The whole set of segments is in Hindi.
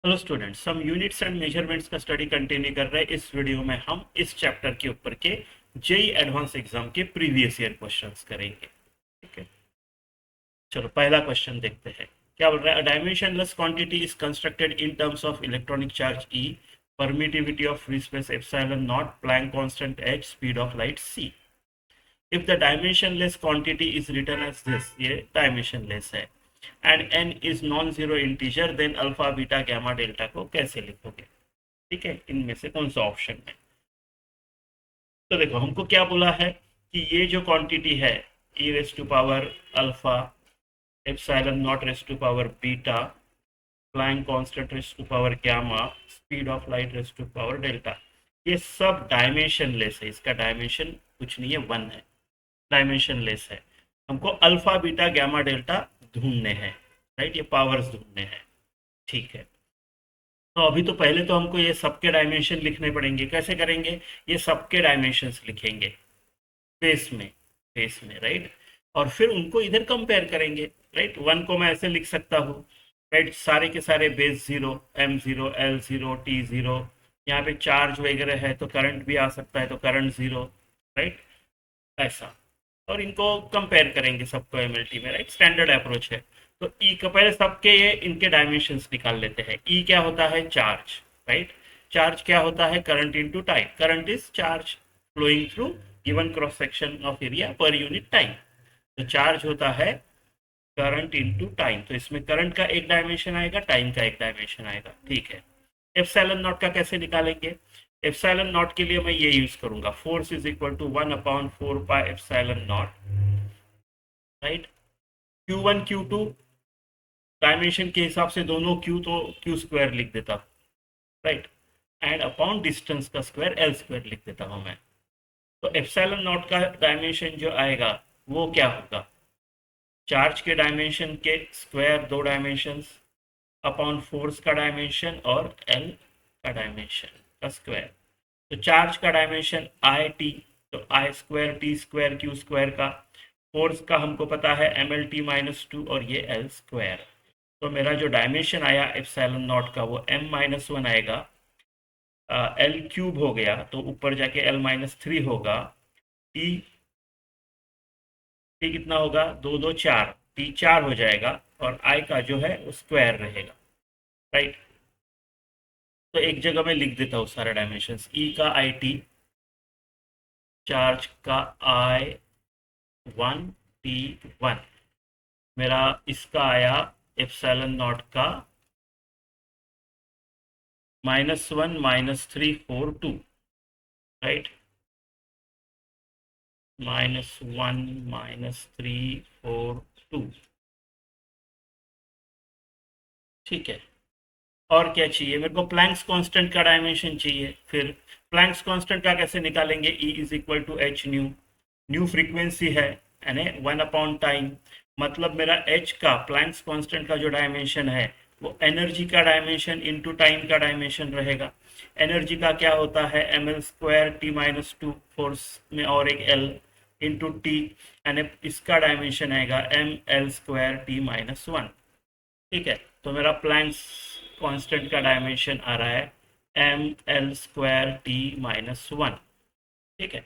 हेलो स्टूडेंट्स, हम यूनिट्स एंड मेजरमेंट्स का स्टडी कंटिन्यू कर रहे हैं। इस वीडियो में हम इस चैप्टर के ऊपर के जेई एडवांस एग्जाम के प्रीवियस ईयर क्वेश्चंस करेंगे। ठीक है, चलो पहला क्वेश्चन देखते हैं। क्या बोल रहा है? Dimensionless quantity is constructed in terms of electronic charge E, permittivity of free space epsilon naught, Planck constant H, speed of light C. If the dimensionless quantity is written as this, ये डायमेंशनलेस है, and n is non zero integer, then alpha beta gamma delta को कैसे लिखोगे? ठीक है, इनमें से कौन सा ऑप्शन है? तो देखो, हमको क्या बोला है कि ये जो क्वांटिटी है, e raise to power alpha, epsilon naught raise to power beta, Planck constant raise to power gamma, speed of light raise to power delta, ये सब डायमेंशनलेस है। इसका डायमेंशन कुछ नहीं है, वन है, डायमेंशनलेस है। हमको अल्फा बीटा गामा डेल्टा ढूंढने हैं, राइट? ये पावर्स ढूंढने हैं। ठीक है, तो अभी तो पहले तो हमको ये सबके डायमेंशन लिखने पड़ेंगे। कैसे करेंगे? ये सबके डायमेंशंस लिखेंगे बेस में, बेस में, राइट? और फिर उनको इधर कंपेयर करेंगे, राइट? वन को मैं ऐसे लिख सकता हूँ, राइट? सारे के सारे base zero, M zero, L zero, T zero. यहाँ पे चार्ज वगैरह है तो करंट भी आ सकता है, तो करंट जीरो, राइट? ऐसा। और इनको कंपेयर करेंगे सबको एमएलटी में, राइट? स्टैंडर्ड अप्रोच है। तो ई का पहले सबके ये इनके डायमेंशंस निकाल लेते हैं। ई क्या होता है? Charge, right? चार्ज क्या होता है? Current into time. Current is charge flowing through given cross section of area per unit time. तो चार्ज होता है करंट इनटू टाइम। तो इसमें करंट का एक डायमेंशन आएगा, टाइम का एक डायमेंशन आएगा। ठीक है, एप्सिलॉन नॉट का कैसे निकालेंगे? एप्सिलॉन नॉट के लिए मैं ये यूज करूंगा, force is equal to 1/4 pi epsilon naught, right? Q1 Q2 dimension के हिसाब से दोनों Q तो Q स्क्वायर लिख देता, राइट? एंड अपॉन डिस्टेंस का स्क्वायर L स्क्वायर लिख देता हूँ मैं। तो एप्सिलॉन नॉट का डायमेंशन जो आएगा वो क्या होगा? चार्ज के डायमेंशन के स्क्वायर, दो डायमेंशंस, अपॉन फोर्स का डायमेंशन और L का डायमेंशन का स्क्वायर। तो चार्ज का डायमेंशन आई टी, तो I square T square Q square का। फोर्स का हमको पता है M L T minus two, और ये एल स्क्वायर। तो मेरा जो डायमेंशन आया एप्सिलॉन नॉट का वो m माइनस वन आएगा, एल क्यूब हो गया तो ऊपर जाके एल माइनस थ्री होगा। टी, टी कितना होगा? दो दो चार, टी चार हो जाएगा, और आई का जो है वो स्क्वायर रहेगा, राइट? तो एक जगह मैं लिख देता हूँ सारे डायमेंशंस। ई का आई टी, चार्ज का आई वन, टी वन, मेरा इसका आया एप्सिलॉन नॉट का -1 -3 4 2, राइट? -1 -3 4 2। ठीक है, और क्या चाहिए मेरे को? प्लैंक्स कांस्टेंट का डायमेंशन चाहिए। फिर प्लैंक्स कांस्टेंट का कैसे निकालेंगे? E is equal to H nu, nu frequency है, यानी 1/टाइम। मतलब मेरा एच का, प्लैंक्स कांस्टेंट का जो डायमेंशन है वो एनर्जी का डायमेंशन इंटू टाइम का डायमेंशन रहेगा। एनर्जी का क्या होता है? M L square T minus two, force में और एक एल, इंटू टी, यानी इसका डायमेंशन आएगा M L square T minus one. ठीक है, तो मेरा प्लैंक्स कांस्टेंट का डायमेंशन आ रहा है M L square T minus one. ठीक है,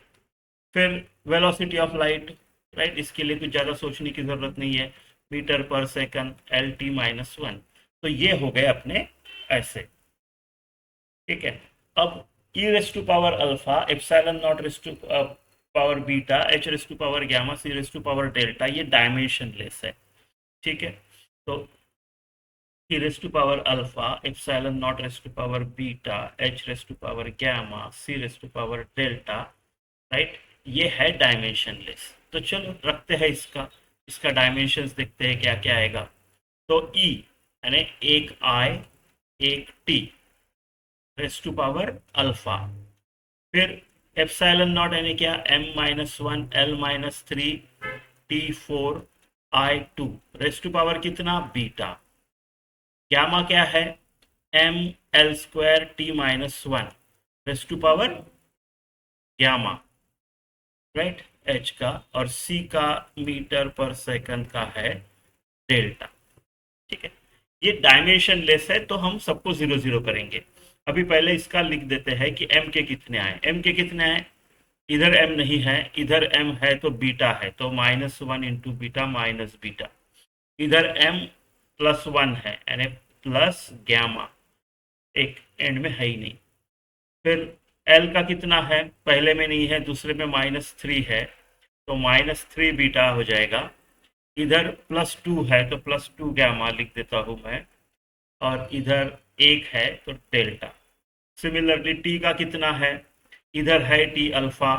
फिर वेलोसिटी ऑफ लाइट, राइट? इसके लिए कुछ ज़्यादा सोचने की ज़रूरत नहीं है, मीटर पर second L T minus one. तो ये हो गए अपने ऐसे। ठीक है, अब e raise to power alpha, epsilon naught raise to power beta, H raise to power gamma, C raise to power delta, ये डायमेंशन लेस है। ठीक है, तो e raised to power alpha, epsilon naught raised to power beta, h raised to power gamma, c raised to power delta, right? ये है डायमेंशनलेस। तो चलो रखते हैं इसका, इसका डायमेंशंस देखते हैं क्या क्या आएगा। तो ई यानी एक आई, एक T raise to power alpha, फिर एप्सिलॉन नॉट यानी क्या? m-1 l-3 t4 i2 raise to power कितना? बीटा। गामा क्या है? M L square T minus one raise to power gamma, right? H का, और सी का मीटर पर सेकंड का है डेल्टा। ठीक है, ये डायमेंशन लेस है तो हम सबको 0 0 करेंगे। अभी पहले इसका लिख देते हैं कि m के कितने आए। m के कितने आए, इधर m नहीं है, इधर m है तो बीटा है, तो -1 इंटू बीटा माइनस बीटा। इधर m +1 है यानी प्लस गैमा, एक एंड में है ही नहीं। फिर l का कितना है, पहले में नहीं है, दूसरे में -3 है, तो -3 बीटा हो जाएगा। इधर +2 है तो +2 गैमा लिख देता हूँ मैं, और इधर 1 है तो डेल्टा। सिमिलरली टी का कितना है, इधर है टी अल्फा,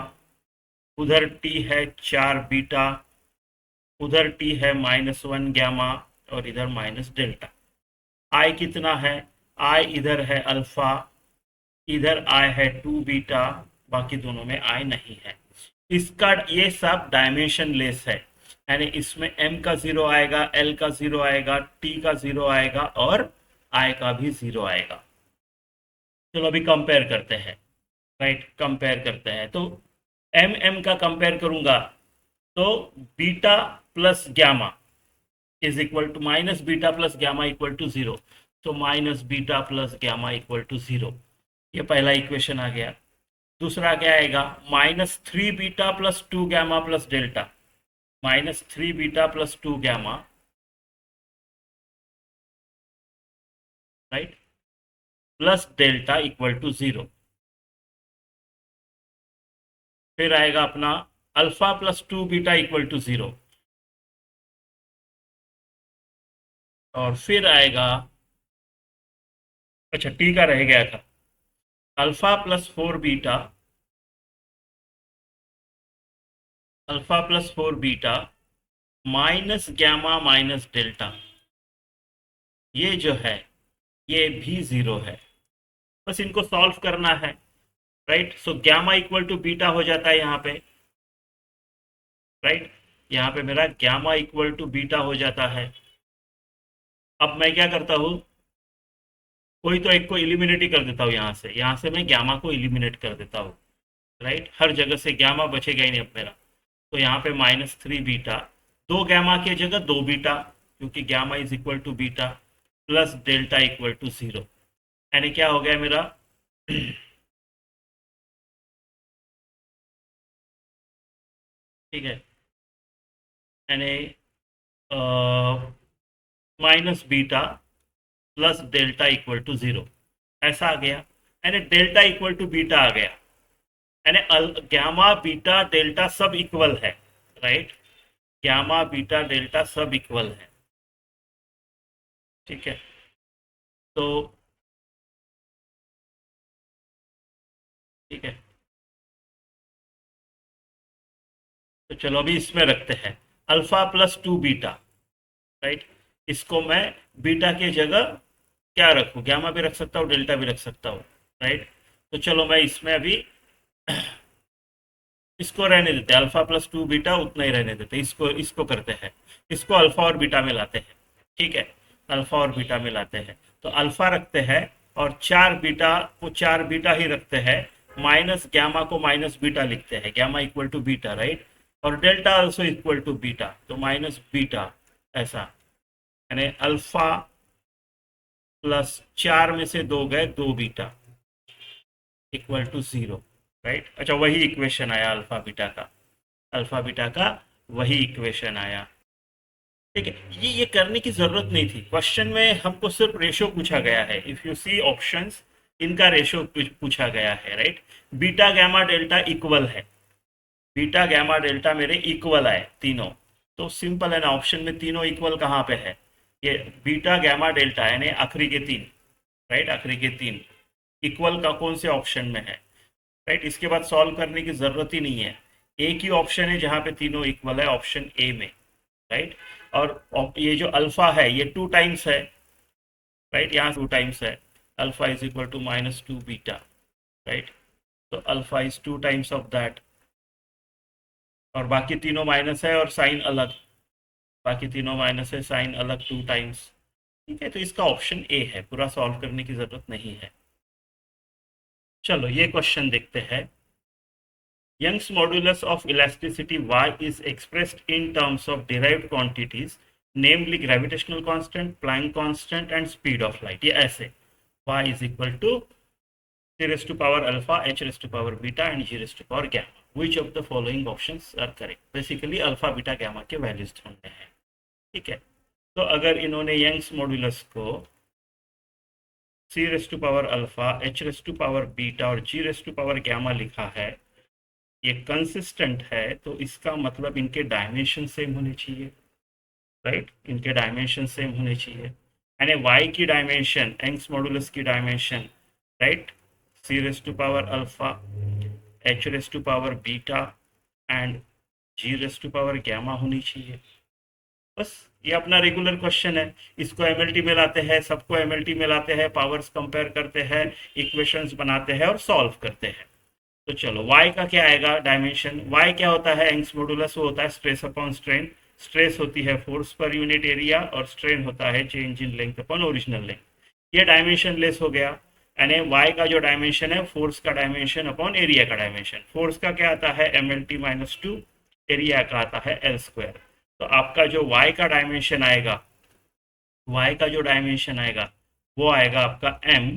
उधर टी है 4 बीटा, उधर टी है -1 गैमा, और इधर माइनस डेल्टा। आई कितना है, आई इधर है अल्फा, इधर आई है 2 बीटा, बाकी दोनों में आई नहीं है। इसका ये सब डायमेंशन लेस है, यानी इसमें m का 0 आएगा, l का 0 आएगा, t का 0 आएगा, और i का भी 0 आएगा। चलो अभी कंपेयर करते हैं, राइट, कंपेयर करते हैं। तो m का कंपेयर करूंगा तो beta plus gamma is equal to minus beta plus gamma equal to 0, तो minus beta plus gamma equal to 0। ये पहला इक्वेशन आ गया। दूसरा क्या आएगा, -3 beta plus 2 gamma plus delta, -3 beta plus 2 gamma, right, plus delta equal to 0। फिर आएगा अपना alpha plus 2 beta equal to 0, और फिर आएगा, अच्छा टी का रह गया था, alpha plus 4 beta, alpha plus 4 beta minus gamma minus delta, ये जो है ये भी 0 है। बस इनको सॉल्व करना है, right. So gamma equal to beta हो जाता है यहाँ पे, राइट, यहाँ पे मेरा गैमा इक्वल टू बीटा हो जाता है। अब मैं क्या करता हूँ, कोई तो एक को इलिमिनेट ही कर देता हूँ, यहाँ से मैं गैमा को इलिमिनेट कर देता हूँ, राइट। हर जगह से गैमा बचेगा ही नहीं अब मेरा। तो यहाँ पे -3 बीटा, 2 गैमा की जगह 2 बीटा, क्योंकि gamma is equal to beta, plus delta equal to 0, यानी क्या हो गया मेरा ठीक है, यानी minus beta plus delta equal to 0, ऐसा आ गया। यानी डेल्टा इक्वल टू बीटा आ गया, यानी गैमा बीटा डेल्टा सब इक्वल है, राइट, गैमा बीटा डेल्टा सब इक्वल है, ठीक है। तो ठीक है, तो चलो अभी इसमें रखते हैं अल्फा प्लस 2 बीटा, राइट। इसको मैं बीटा की जगह क्या रखूँ, गैमा भी रख सकता हूँ, डेल्टा भी रख सकता हूँ, राइट। तो चलो मैं इसमें अभी इसको रहने देते हैं, अल्फा प्लस 2 बीटा उतना ही रहने देते हैं, इसको करते हैं, इसको अल्फा और बीटा में लाते हैं, ठीक है, अल्फा और बीटा में लाते हैं। तो अल्फा रखते हैं और 4 बीटा को 4 बीटा ही रखते हैं, माइनस गैमा को माइनस बीटा लिखते हैं, gamma equal to beta, right, और delta also equal to beta, तो माइनस बीटा, ऐसा, यानी अल्फा प्लस 4 में से 2 गए, 2 बीटा इक्वल टू 0, राइट। अच्छा वही इक्वेशन आया अल्फा बीटा का, अल्फा बीटा का वही इक्वेशन आया, ठीक है। ये करने की जरूरत नहीं थी, क्वेश्चन में हमको सिर्फ रेशो पूछा गया है। इफ यू सी ऑप्शंस, इनका रेशो पूछा गया है, right. Beta gamma delta equal है, बीटा गैमा डेल्टा मेरे इक्वल आए तीनों, तो सिंपल है ना, ऑप्शन में तीनों इक्वल कहाँ पे है, ये बीटा गैमा डेल्टा यानी आखिरी के 3, राइट, आखिरी के 3 इक्वल का कौन से ऑप्शन में है, राइट। इसके बाद सॉल्व करने की ज़रूरत ही नहीं है, एक ही ऑप्शन है जहाँ पे तीनों इक्वल है, ऑप्शन ए में, राइट। और ये जो अल्फा है ये 2 टाइम्स है, राइट, यहाँ 2 टाइम्स है, alpha is equal to -2 beta, right, तो alpha is 2 times of that, और बाकी तीनों माइनस है और साइन अलग, बाकी तीनों माइनस है, साइन अलग 2 टाइम्स, ठीक है। तो इसका ऑप्शन ए है, पूरा सॉल्व करने की ज़रूरत नहीं है। चलो ये क्वेश्चन देखते हैं। Young's modulus of elasticity y is expressed in terms of derived quantities namely gravitational constant, Planck constant and speed of light. ये ऐसे y is equal to c raised to power alpha, h raised to power beta and g raised to power gamma. Which of the following options are correct? Basically alpha beta gamma के वैल्यूज ढूंढने हैं। ठीक है, तो अगर इन्होंने यंग्स मॉड्यूलस को c raised to power alpha, h raised to power beta और g raised to power gamma लिखा है, ये कंसिस्टेंट है, तो इसका मतलब इनके डायमेंशन सेम होने चाहिए, राइट? इनके डायमेंशन सेम होने चाहिए, यानी y की डायमेंशन, यंग्स मॉड्यूलस की dimension, right, c raised to power alpha, h raised to power beta and g raised to power gamma होनी चाहिए। बस ये अपना रेगुलर क्वेश्चन है, इसको एमएलटी में लाते हैं, सबको एमएलटी में लाते हैं, पावर्स कंपेयर करते हैं, इक्वेशंस बनाते हैं और सॉल्व करते हैं। तो चलो y का क्या आएगा डायमेंशन? y क्या होता है यंग्स मॉड्यूलस? वो होता है स्ट्रेस अपॉन स्ट्रेन। स्ट्रेस होती है फोर्स पर यूनिट एरिया और स्ट्रेन होता है change in length upon original length. ये डायमेंशन लेस हो गया, यानी y का जो डायमेंशन है फोर्स का डायमेंशन अपॉन एरिया का डायमेंशन। फोर्स का क्या आता है mlt माइनस 2, एरिया का आता है एल स्क्वायर। तो आपका जो y का डायमेंशन आएगा, y का जो डायमेंशन आएगा वो आएगा आपका m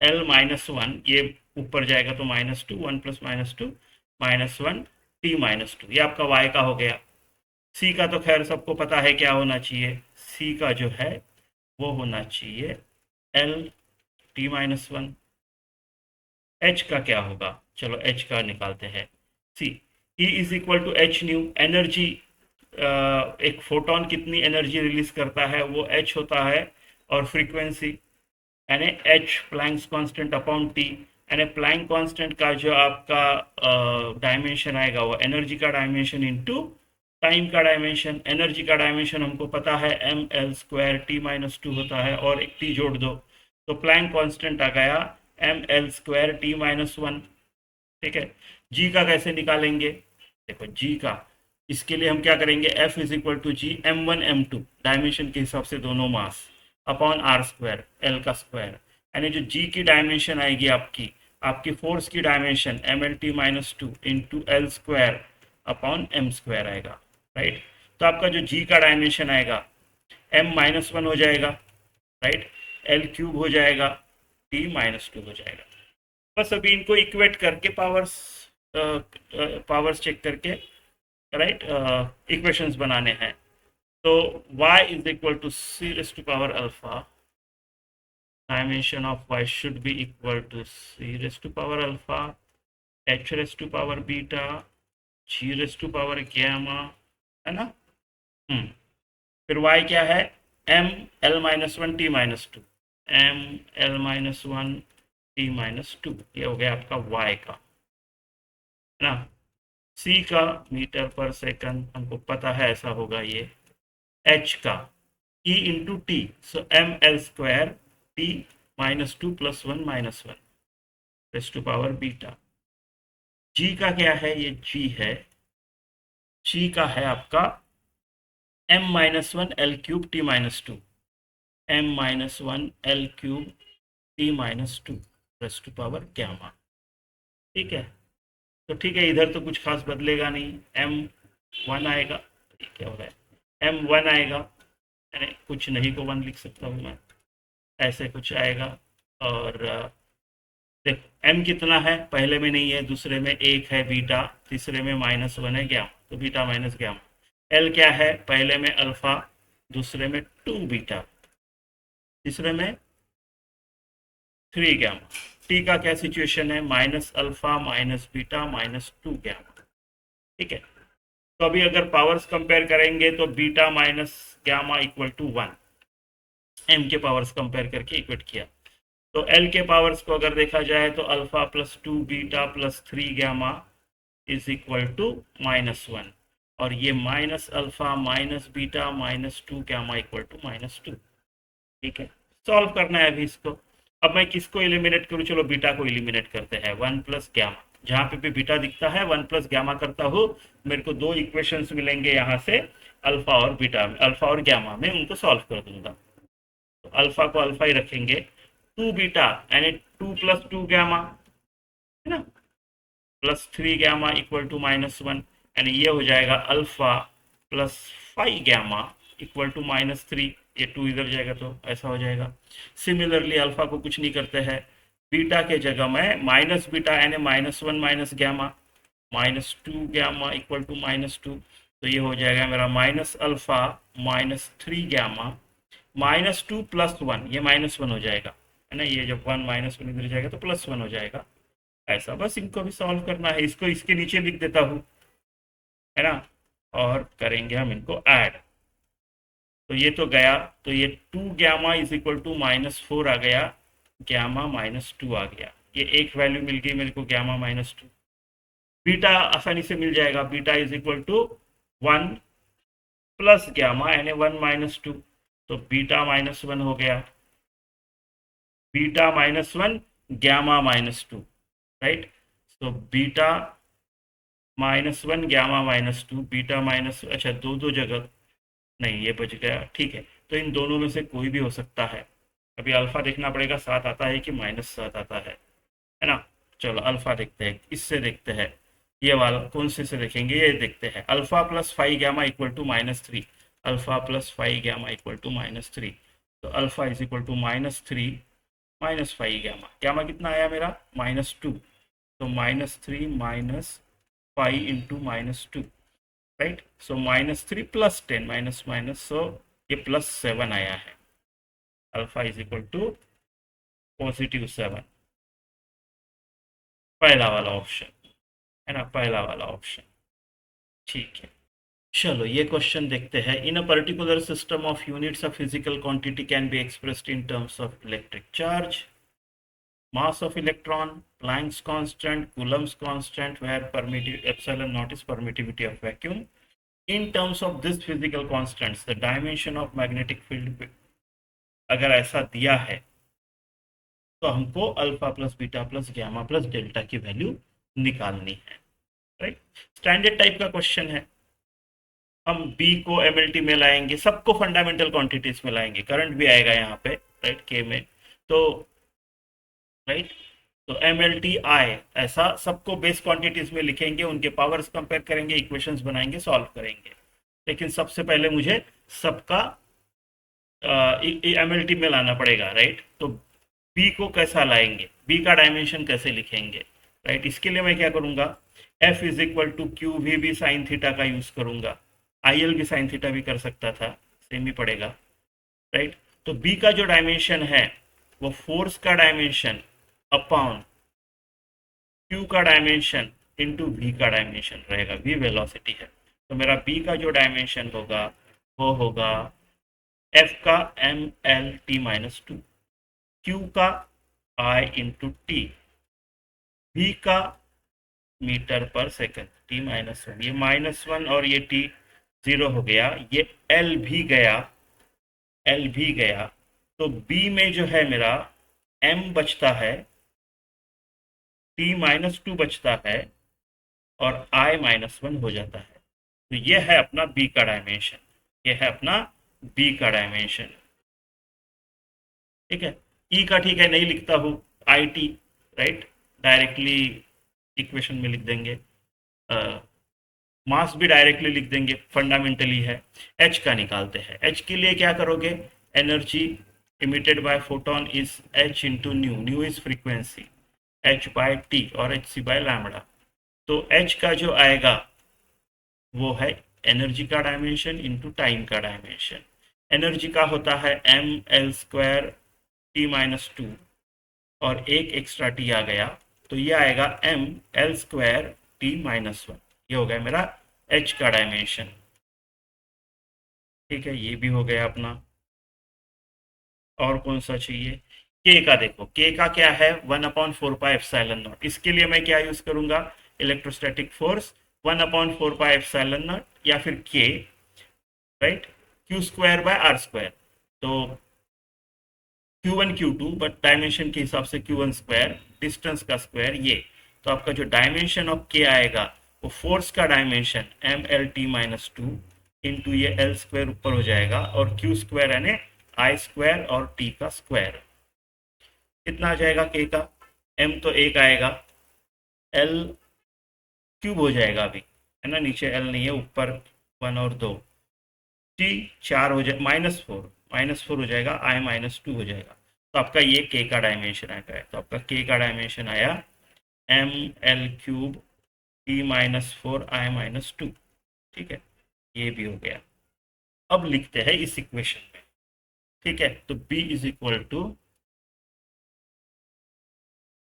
l माइनस 1, ये ऊपर जाएगा तो minus 2, 1 plus minus 2 minus 1 t minus 2, ये आपका y का हो गया। c का तो खैर सबको पता है क्या होना चाहिए, c का जो है वो होना चाहिए l t माइनस 1। h का क्या होगा? चलो h का निकालते हैं। c E is equal to H nu. Energy, एक फोटोन कितनी एनर्जी रिलीज करता है वो h होता है, और फ्रीक्वेंसी यानी h Planck's constant upon t, यानी प्लैंक कांस्टेंट का जो आपका डायमेंशन आएगा वो एनर्जी का डायमेंशन इनटू टाइम का डायमेंशन। एनर्जी का डायमेंशन हमको पता है M L square T minus 2 होता है, और एक t जोड़ दो तो प्लैंक कांस्टेंट आ गया M L square T minus 1। ठीक है, g का कैसे निकालेंगे? देखो g का, इसके लिए हम क्या करेंगे, F is equal to G m1 m2, dimension के हिसाब से दोनों mass, upon R square L का स्क्वायर, यानी जो g की डायमेंशन आएगी आपकी फोर्स की dimension M L T minus 2 into L square upon M square आएगा, राइट? तो आपका जो g का डायमेंशन आएगा m माइनस 1 हो जाएगा, राइट, एल क्यूब हो जाएगा, t माइनस 2 हो जाएगा। बस अभी इनको इक्वेट करके पावर्स चेक करके, राइट, इक्वेशंस बनाने हैं। तो y is equal to c raise to power alpha, dimension of y should be equal to c raise to power alpha, h raise to power beta, g raise to power gamma, है ना? फिर y क्या है? m l minus 1 t minus 2, m l minus 1 t minus 2, ये हो गया आपका y का, है ना? c का मीटर पर सेकंड हमको पता है ऐसा होगा ये, h का e into T, so M L square T minus 2 plus 1 minus 1 raise to power beta. g का क्या है? ये g है, g का है आपका m minus 1 L cube T minus 2, m minus 1 L cube T minus 2 raise to power gamma. ठीक है, तो ठीक है, इधर तो कुछ खास बदलेगा नहीं, m1 आएगा, क्या हो रहा है, m1 आएगा, यानी कुछ नहीं को 1 लिख सकता हूँ मैं, ऐसे कुछ आएगा। और देखो m कितना है, पहले में नहीं है, दूसरे में 1 है बीटा, तीसरे में माइनस 1 है गैमा, तो बीटा माइनस गैमा। l क्या है, पहले में अल्फा, दूसरे में 2 बीटा, तीसरे में 3 गैमा। टी का क्या सिचुएशन है, minus alpha minus beta minus 2 gamma. ठीक है, तो अभी अगर पावर्स कंपेयर करेंगे तो beta minus gamma equal to 1, M के पावर्स कंपेयर करके इक्वेट किया, तो एल के पावर्स को अगर देखा जाए तो alpha plus 2 beta plus 3 gamma is equal to minus 1, और ये minus alpha minus beta minus 2 gamma equal to minus 2। ठीक है, सॉल्व करना है अभी इसको। अब मैं किसको एलिमिनेट करूँ? चलो बीटा को एलिमिनेट करते हैं, 1 प्लस गैमा, जहाँ पे भी बीटा दिखता है 1 प्लस गैमा करता हूँ, मेरे को 2 इक्वेशंस मिलेंगे यहाँ से, अल्फा और बीटा में, अल्फा और गैमा में, उनको सॉल्व कर दूंगा। तो अल्फा को अल्फा ही रखेंगे, 2 बीटा यानी 2 प्लस 2 गैमा, है ना, plus 3 gamma equal to minus 1, यानी ये हो जाएगा alpha plus 5 gamma equal to -3, ये 2 इधर जाएगा तो ऐसा हो जाएगा। सिमिलरली अल्फा को कुछ नहीं करते हैं, बीटा के जगह में माइनस बीटा यानी -1 minus gamma, -2 gamma equal to -2, तो ये हो जाएगा मेरा माइनस अल्फा -3 गैमा, -2 प्लस 1, ये -1 हो जाएगा है ना, ये जब 1 -1 इधर जाएगा तो +1 हो जाएगा। ऐसा बस इनको भी सॉल्व करना है, इसको इसके नीचे लिख देता हूँ है ना, और करेंगे हम इनको ऐड। तो ये तो गया, तो ये 2 गैमा इज इक्वल टू -4 आ गया, गैमा -2 आ गया, ये एक वैल्यू मिल गई मेरे को गैमा -2। बीटा आसानी से मिल जाएगा, beta is equal to 1 plus gamma यानी 1 -2, तो बीटा -1 हो गया, बीटा -1 गैमा -2, राइट। तो बीटा -1 गैमा -2, बीटा माइनस, अच्छा दो जगह नहीं, ये बच गया, ठीक है। तो इन दोनों में से कोई भी हो सकता है। अभी अल्फा देखना पड़ेगा 7 आता है कि -7 आता है ना। चलो अल्फा देखते हैं, इससे देखते हैं, ये वाला कौन से देखेंगे, ये देखते हैं। Alpha plus 5 gamma equal to -3, alpha plus 5 gamma equal to -3, तो alpha is equal to -3 -5 gamma, gamma कितना आया मेरा -2, तो -3 -5 into -2, right. So -3 plus 10 minus minus, so ये +7 आया है, अल्फा इज इक्वल टू +7, पहला वाला ऑप्शन है ना, पहला वाला ऑप्शन, ठीक है। चलो ये क्वेश्चन देखते हैं। In a particular system of units of physical quantity can be expressed in terms of electric charge, mass of electron, Planck's constant, Coulomb's constant, where epsilon naught is permittivity of vacuum. In terms of this physical constants, the dimension of magnetic field, अगर ऐसा दिया है तो हमको alpha plus beta plus gamma plus delta की वैल्यू निकालनी है, राइट। स्टैंडर्ड टाइप का क्वेश्चन है। हम बी को एमएलटी में लाएंगे, सबको फंडामेंटल क्वांटिटीज में लाएंगे, करंट भी आएगा यहाँ पे, राइट, के में, तो राइट, तो एम एल टी आई ऐसा सबको बेस क्वांटिटीज में लिखेंगे, उनके पावर्स कंपेयर करेंगे, इक्वेशंस बनाएंगे, सॉल्व करेंगे। लेकिन सबसे पहले मुझे सबका एम एल टी में लाना पड़ेगा, राइट। तो बी को कैसा लाएंगे, बी का डायमेंशन कैसे लिखेंगे, राइट। इसके लिए मैं क्या करूंगा, F is equal to Q V भी साइन थीटा का यूज करूंगा, आई एल भी साइन थीटा भी कर सकता था, सेम ही पड़ेगा, राइट। तो बी का जो डायमेंशन है वो फोर्स का डायमेंशन अपॉन क्यू का डायमेंशन इंटू वी का डायमेंशन रहेगा, वी वेलोसिटी है, तो मेरा बी का जो डायमेंशन होगा वो होगा एफ का m(l(t)-2, क्यू का I इंटू टी, वी का मीटर पर सेकंड t-1, ये -1 और ये t 0 हो गया, ये l भी गया, l भी गया, तो b में जो है मेरा m बचता है, t-2 बचता है और I-1 हो जाता है। तो ये है अपना b का डायमेंशन, ये है अपना b का डायमेंशन, ठीक है। e का ठीक है नहीं लिखता हूँ, IT, राइट, डायरेक्टली इक्वेशन में लिख देंगे, मास भी डायरेक्टली लिख देंगे, फंडामेंटली है। h का निकालते हैं, h के लिए क्या करोगे, energy emitted by photon is h into nu, nu is frequency, h by T और hc बाय लैम्बडा, तो h का जो आएगा वो है एनर्जी का डायमेंशन इंटू टाइम का डायमेंशन। एनर्जी का होता है ml² t-2 और एक एक्स्ट्रा टी आ गया, तो ये आएगा ml² t-1, ये हो गया मेरा h का डायमेंशन, ठीक है। ये भी हो गया अपना, और कौन सा चाहिए, k का देखो, k का क्या है 1/4πε0, इसके लिए मैं क्या यूज करूंगा, इलेक्ट्रोस्टैटिक फोर्स 1/4πε0 या फिर k, राइट, q²/r², तो q1 q2 बट डायमेंशन के हिसाब से q1², डिस्टेंस का स्क्वायर ये, तो आपका जो डायमेंशन ऑफ k आएगा वो फोर्स का डायमेंशन mlt-2 इंटू ये l² ऊपर हो जाएगा और q² यानी I² और t का स्क्वायर, कितना आ जाएगा k का, m तो 1 आएगा, l क्यूब हो जाएगा अभी, है ना, नीचे l नहीं है, ऊपर 1 और 2, टी 4 हो जाए -4 हो जाएगा, आई -2 हो जाएगा। तो आपका ये के का डायमेंशन आएगा। तो आपका के का डायमेंशन आया ml³ t-4 i-2। ठीक है, ये भी हो गया। अब लिखते हैं इस इक्वेशन में। ठीक है, तो b is equal to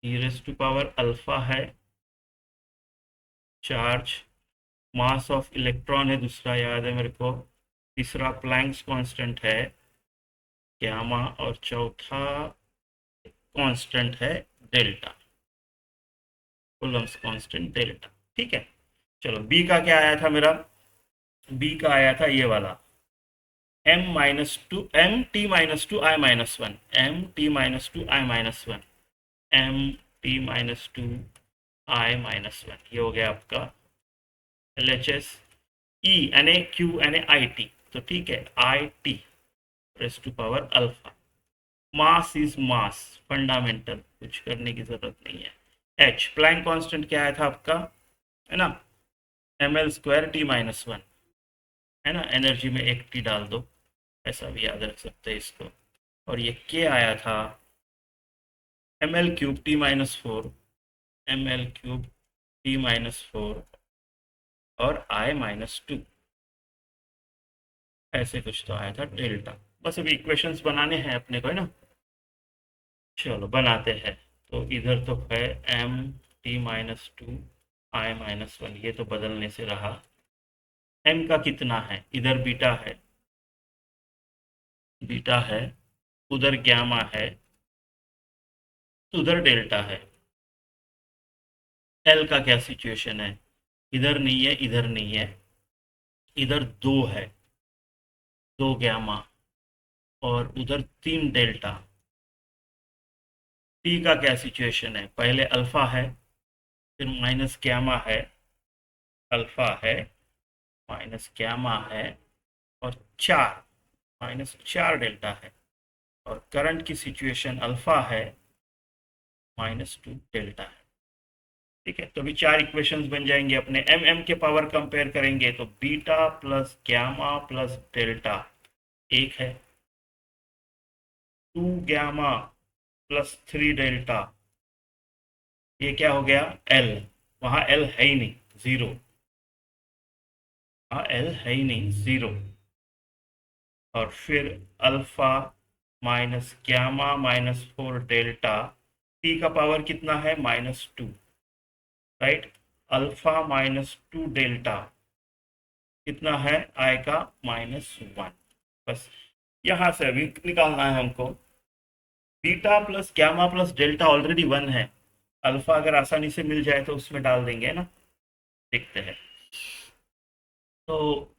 e⁻α है चार्ज, मास ऑफ इलेक्ट्रॉन है दूसरा, याद है मेरे को, तीसरा प्लैंक्स कांस्टेंट है गामा, और चौथा कांस्टेंट है डेल्टा, कूलम्ब्स कांस्टेंट डेल्टा। ठीक है, चलो बी का क्या आया था मेरा, बी का आया था ये वाला m-2 i-1, m-2 i-1, m-2 i-1, ये हो गया आपका LHS E यानी Q यानी IT। तो ठीक है, IT raise to power alpha. Mass is mass, fundamental, कुछ करने की जरूरत नहीं है। H प्लैंक कांस्टेंट क्या आया था आपका, है ना, ml² t-1, है ना, एनर्जी में एक टी डाल दो, ऐसा भी याद रख सकते हैं इसको। और ये के आया था ml³ t-4, ml³ t-4 और i-2, ऐसे कुछ तो आया था डेल्टा। बस अभी इक्वेशंस बनाने हैं अपने को, है ना। चलो बनाते हैं। तो इधर तो है m-2 i-1, ये तो बदलने से रहा। m का कितना है, इधर बीटा है, उधर गामा है, उधर डेल्टा है। l का क्या सिचुएशन है, इधर नहीं है, इधर नहीं है, इधर 2 है, 2 गामा, और उधर 3 डेल्टा। t का क्या सिचुएशन है, पहले अल्फा है, फिर माइनस गामा है, अल्फा है, माइनस गामा है, और 4 -4 डेल्टा है। और करंट की सिचुएशन अल्फा है, -2 डेल्टा है। ठीक है, तो अभी 4 इक्वेशंस बन जाएंगे अपने। m के पावर कंपेयर करेंगे तो beta plus gamma plus delta एक है, 2 गामा प्लस 3 डेल्टा, ये क्या हो गया L, वहां L है ही नहीं, जीरो, हाँ L है ही नहीं, जीरो। और फिर alpha minus gamma -4 delta, T का पावर कितना है, -2, राइट। अल्फा -2 डेल्टा कितना है, आएगा -1। बस यहां से अभी निकालना है हमको। Beta plus gamma plus delta already 1 है, अल्फा अगर आसानी से मिल जाए तो उसमें डाल देंगे ना। देखते हैं, तो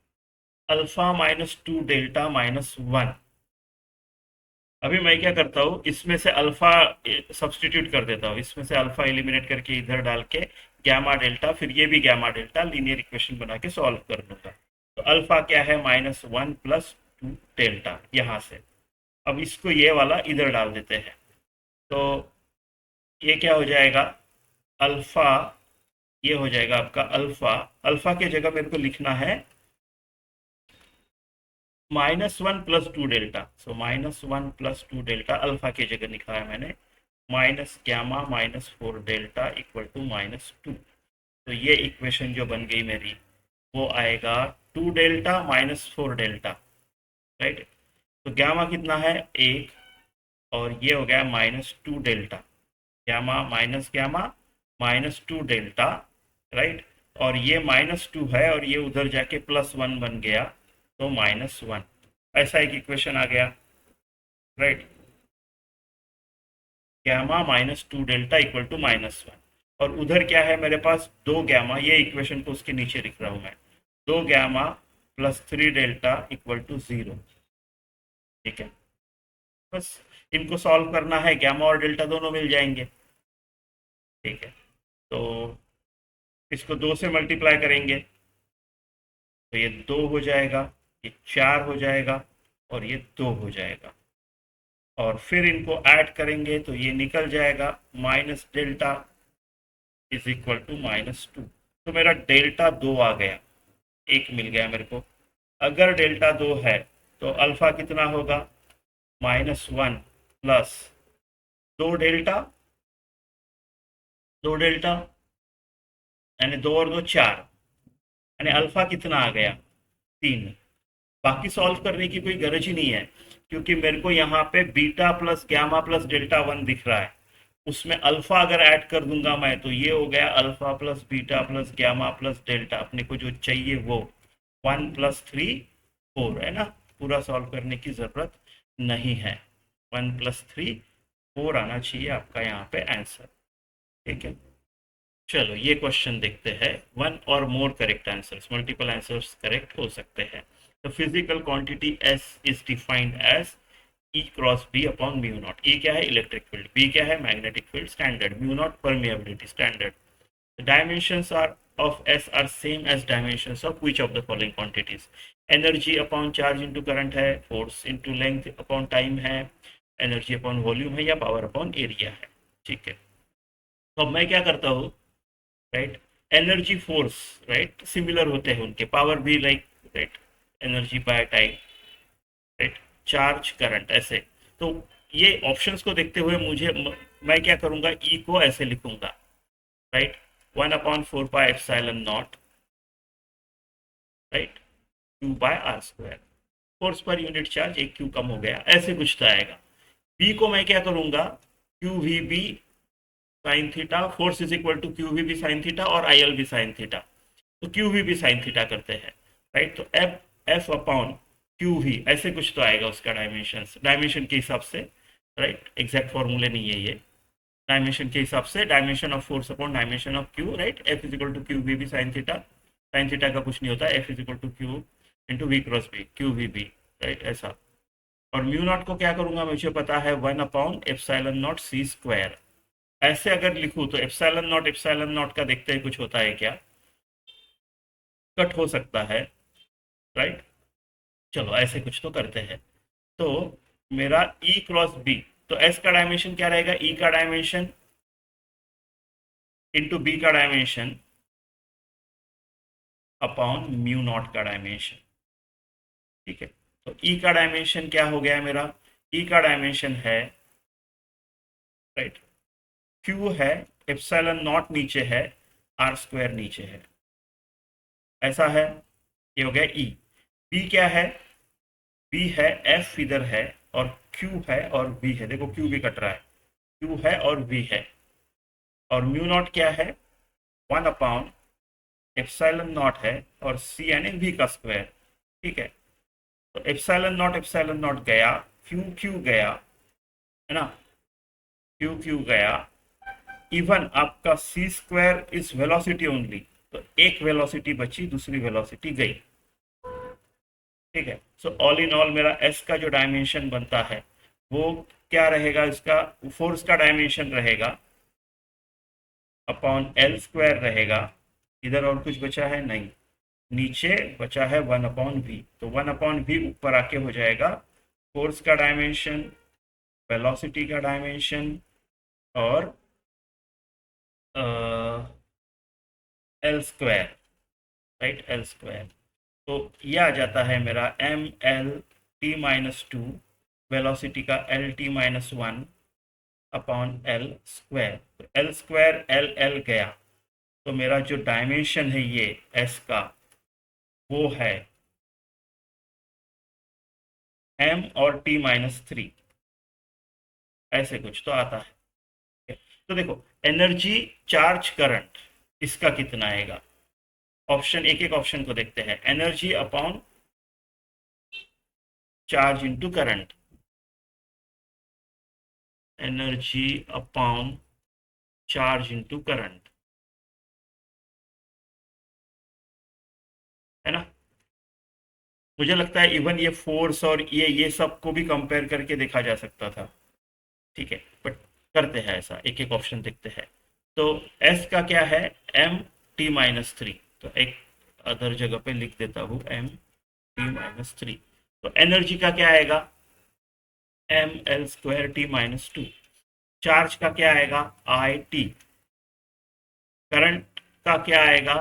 अल्फा -2 डेल्टा -1। अभी मैं क्या करता हूँ, इसमें से अल्फा सब्सटीट्यूट कर देता हूँ, इसमें से अल्फा एलिमिनेट करके इधर डाल के गामा डेल्टा, फिर ये भी गामा डेल्टा, लीनियर इक्वेशन बना के सॉल्व कर लूंगा। तो अल्फा क्या है, -1 प्लस 2 डेल्टा, यहाँ से। अब इसको ये वाला इधर डाल देते हैं, तो ये क्या हो जाएगा, अल्फा, ये हो जाएगा आपका अल्फा। अल्फा के जगह मेरे को लिखना है -1 plus 2 delta. So -1 plus 2 delta alpha की जगह लिखा है मैंने, minus gamma -4 delta equal to -2। तो ये इक्वेशन जो बन गई मेरी, वो आएगा 2 डेल्टा -4 डेल्टा, राइट। तो गामा कितना है, 1, और ये हो गया -2 delta, gamma minus gamma -2 delta, right. और ये -2 है, और ये उधर जाके +1 बन गया, तो -1। ऐसा एक इक्वेशन आ गया, right. Gamma -2 delta equal to -1। और उधर क्या है मेरे पास, 2 गामा, ये इक्वेशन को उसके नीचे लिख रहा हूँ मैं, 2 gamma plus 3 delta equal to 0। ठीक है, बस इनको सॉल्व करना है, गामा और डेल्टा दोनों मिल जाएंगे। ठीक है, तो इसको 2 से मल्टीप्लाई करेंगे तो ये 2 हो जाएगा, ये 4 हो जाएगा, और ये 2 हो जाएगा। और फिर इनको ऐड करेंगे तो ये निकल जाएगा, minus delta is equal to -2। तो मेरा डेल्टा 2 आ गया, एक मिल गया मेरे को। अगर डेल्टा 2 है तो अल्फा कितना होगा, -1 प्लस 2 डेल्टा, 2 डेल्टा यानी 2 और 2 4, यानी अल्फा कितना आ गया, 3। बाकी सॉल्व करने की कोई गरज ही नहीं है, क्योंकि मेरे को यहाँ पे beta plus gamma plus delta 1 दिख रहा है। उसमें अल्फा अगर ऐड कर दूंगा मैं तो ये हो गया alpha plus beta plus gamma plus delta, अपने को जो चाहिए वो 1 + 3 4 है ना। पूरा सॉल्व करने की जरूरत नहीं है, 1 + 3 4 आना चाहिए आपका यहाँ पे आंसर। ठीक है, चलो ये क्वेश्चन देखते हैं। One or more correct answers, multiple answers correct हो सकते हैं। The physical quantity S is defined as E cross B upon mu naught. E क्या है, इलेक्ट्रिक फील्ड, बी क्या है, magnetic field standard, mu naught permeability standard. The dimensions are of S are same as dimensions of which of the following quantities? Energy upon charge into current है, force into length upon time है, energy upon volume है, या power upon area है। ठीक है, तो अब मैं क्या करता हूँ, right, energy force, right, similar होते हैं उनके, पावर भी like, right, energy by time, right, charge current ऐसे। तो ये ऑप्शंस को देखते हुए मैं क्या करूंगा, ई को ऐसे लिखूंगा, right, 1/4πε0, right, Q/r²। Force per unit charge 1 Q कम हो गया, ऐसे कुछ तो आएगा। बी को मैं क्या करूंगा, QVB sine theta, force is equal to QVB sine theta और IL भी साइन थीटा, तो QVB साइन थीटा करते हैं, राइट। तो एफ अपॉन QV ऐसे कुछ तो आएगा उसका डायमेंशन, डायमेंशन के हिसाब से, राइट, एग्जैक्ट फॉर्मूले नहीं है ये, डायमेंशन के हिसाब से, dimension of force upon dimension of Q, right, F is equal to QVB sine theta, sine theta का कुछ नहीं होता, F is equal to Q into V cross B, QVB, right, ऐसा। और म्यू नॉट को क्या करूंगा, मुझे पता है 1/ε0c²। ऐसे अगर लिखूं तो एप्सिलॉन नॉट का देखते हैं कुछ होता है क्या, कट हो सकता है, राइट। चलो ऐसे कुछ तो करते हैं। तो मेरा ई क्रॉस बी, तो एस का डायमेंशन क्या रहेगा, ई का डायमेंशन इंटू बी का डायमेंशन अपॉन म्यू नॉट का डायमेंशन। ठीक है, तो ई का डायमेंशन क्या हो गया मेरा, ई का डायमेंशन है, राइट, क्यू है, एप्सिलॉन नॉट नीचे है, r² नीचे है, ऐसा है, ये हो गया ई। बी क्या है, बी है, एफ इधर है और क्यू है और वी है, देखो क्यू भी कट रहा है, क्यू है और वी है। और म्यू नॉट क्या है, 1/ε0 है और सी यानी वी का स्क्वायर। ठीक है, तो एप्सिलॉन नॉट गया, क्यू क्यू गया, है ना, क्यू क्यू गया, इवन आपका c² इज वेलोसिटी ओनली, तो एक वेलोसिटी बची, दूसरी वेलोसिटी गई। ठीक है, सो ऑल इन ऑल मेरा एस का जो डायमेंशन बनता है वो क्या रहेगा, इसका फोर्स का डायमेंशन रहेगा अपॉन L² रहेगा। इधर और कुछ बचा है नहीं, नीचे बचा है 1/v, तो 1/v ऊपर आके हो जाएगा फोर्स का डायमेंशन, वेलोसिटी का डायमेंशन और L², राइट, L²। तो ये आ जाता है मेरा mlt-2, वेलोसिटी का lt-1 अपॉन L²। तो L² L गया, तो मेरा जो डायमेंशन है ये S का वो है m और t-3, ऐसे कुछ तो आता है। तो देखो एनर्जी चार्ज करंट इसका कितना आएगा, ऑप्शन एक एक ऑप्शन को देखते हैं। Energy upon charge into current, energy upon charge into current, है ना। मुझे लगता है इवन ये फोर्स और ये सब को भी कंपेयर करके देखा जा सकता था। ठीक है, बट करते हैं ऐसा, एक एक ऑप्शन देखते हैं। तो एस का क्या है, mt-3, तो एक अदर जगह पे लिख देता हूँ mt-3। तो एनर्जी का क्या आएगा, mL²t-2। चार्ज का क्या आएगा, I t। करंट का क्या आएगा,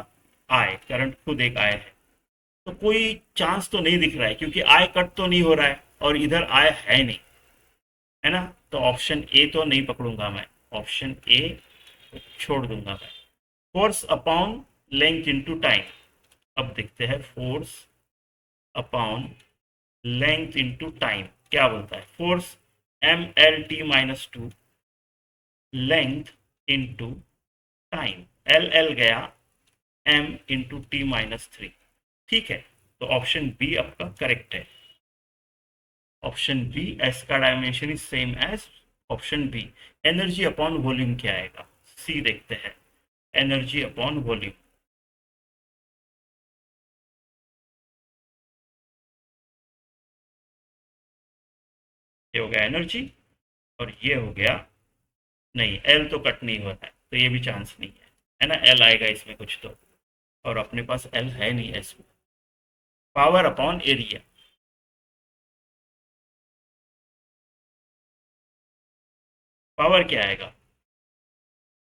I, करंट खुद एक I है, तो कोई चांस तो नहीं दिख रहा है क्योंकि आई कट तो नहीं हो रहा है और इधर आई है नहीं, है ना। तो ऑप्शन ए तो नहीं पकड़ूंगा मैं, ऑप्शन ए छोड़ दूंगा मैं। Force upon length into time, अब देखते हैं force upon length into time क्या बोलता है। Force m l t - 2 length into time, L L गया m × t - 3, ठीक है। तो ऑप्शन बी आपका करेक्ट है। ऑप्शन बी, एस का dimension is same as option B. Energy upon volume क्या आएगा, सी देखते हैं। एनर्जी अपॉन वॉल्यूम, ये हो गया एनर्जी और ये हो गया, नहीं एल तो कट नहीं हो रहा है तो ये भी चांस नहीं है ना। एल आएगा इसमें कुछ तो, और अपने पास एल है नहीं एस में। पावर अपॉन एरिया, पावर क्या आएगा,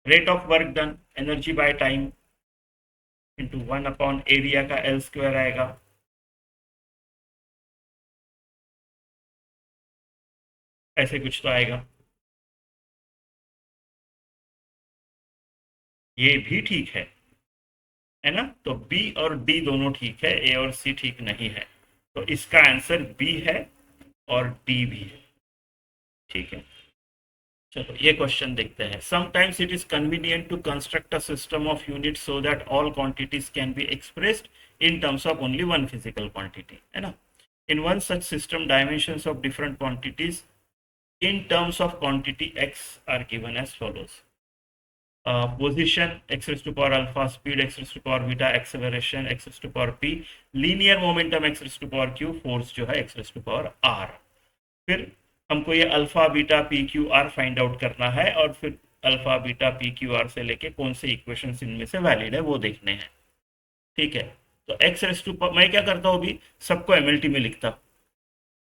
rate of work done, energy by time into 1 upon area का एल स्क्वायर आएगा। ऐसे कुछ तो आएगा, ये भी ठीक है ना। तो बी और डी दोनों ठीक है, ए और सी ठीक नहीं है। तो इसका आंसर बी है और डी भी है, ठीक है। चलो ये क्वेश्चन देखते हैं। Sometimes it is convenient to construct a system of unit so that all quantities can be expressed in terms of only one physical quantity, है ना। In one such system dimensions of different quantities in terms of quantity x are given as follows. Position x raised to power alpha, speed x raised to power beta, acceleration x raised to power p, linear momentum x raised to power q, force जो है x raised to power r। फिर हमको ये alpha beta P Q R find out करना है और फिर alpha beta P Q R से लेके कौन से इक्वेशन इनमें से वैलिड है वो देखने हैं, ठीक है। तो एक्स रेस टू, मैं क्या करता हूँ अभी सबको एमएलटी में लिखता हूँ,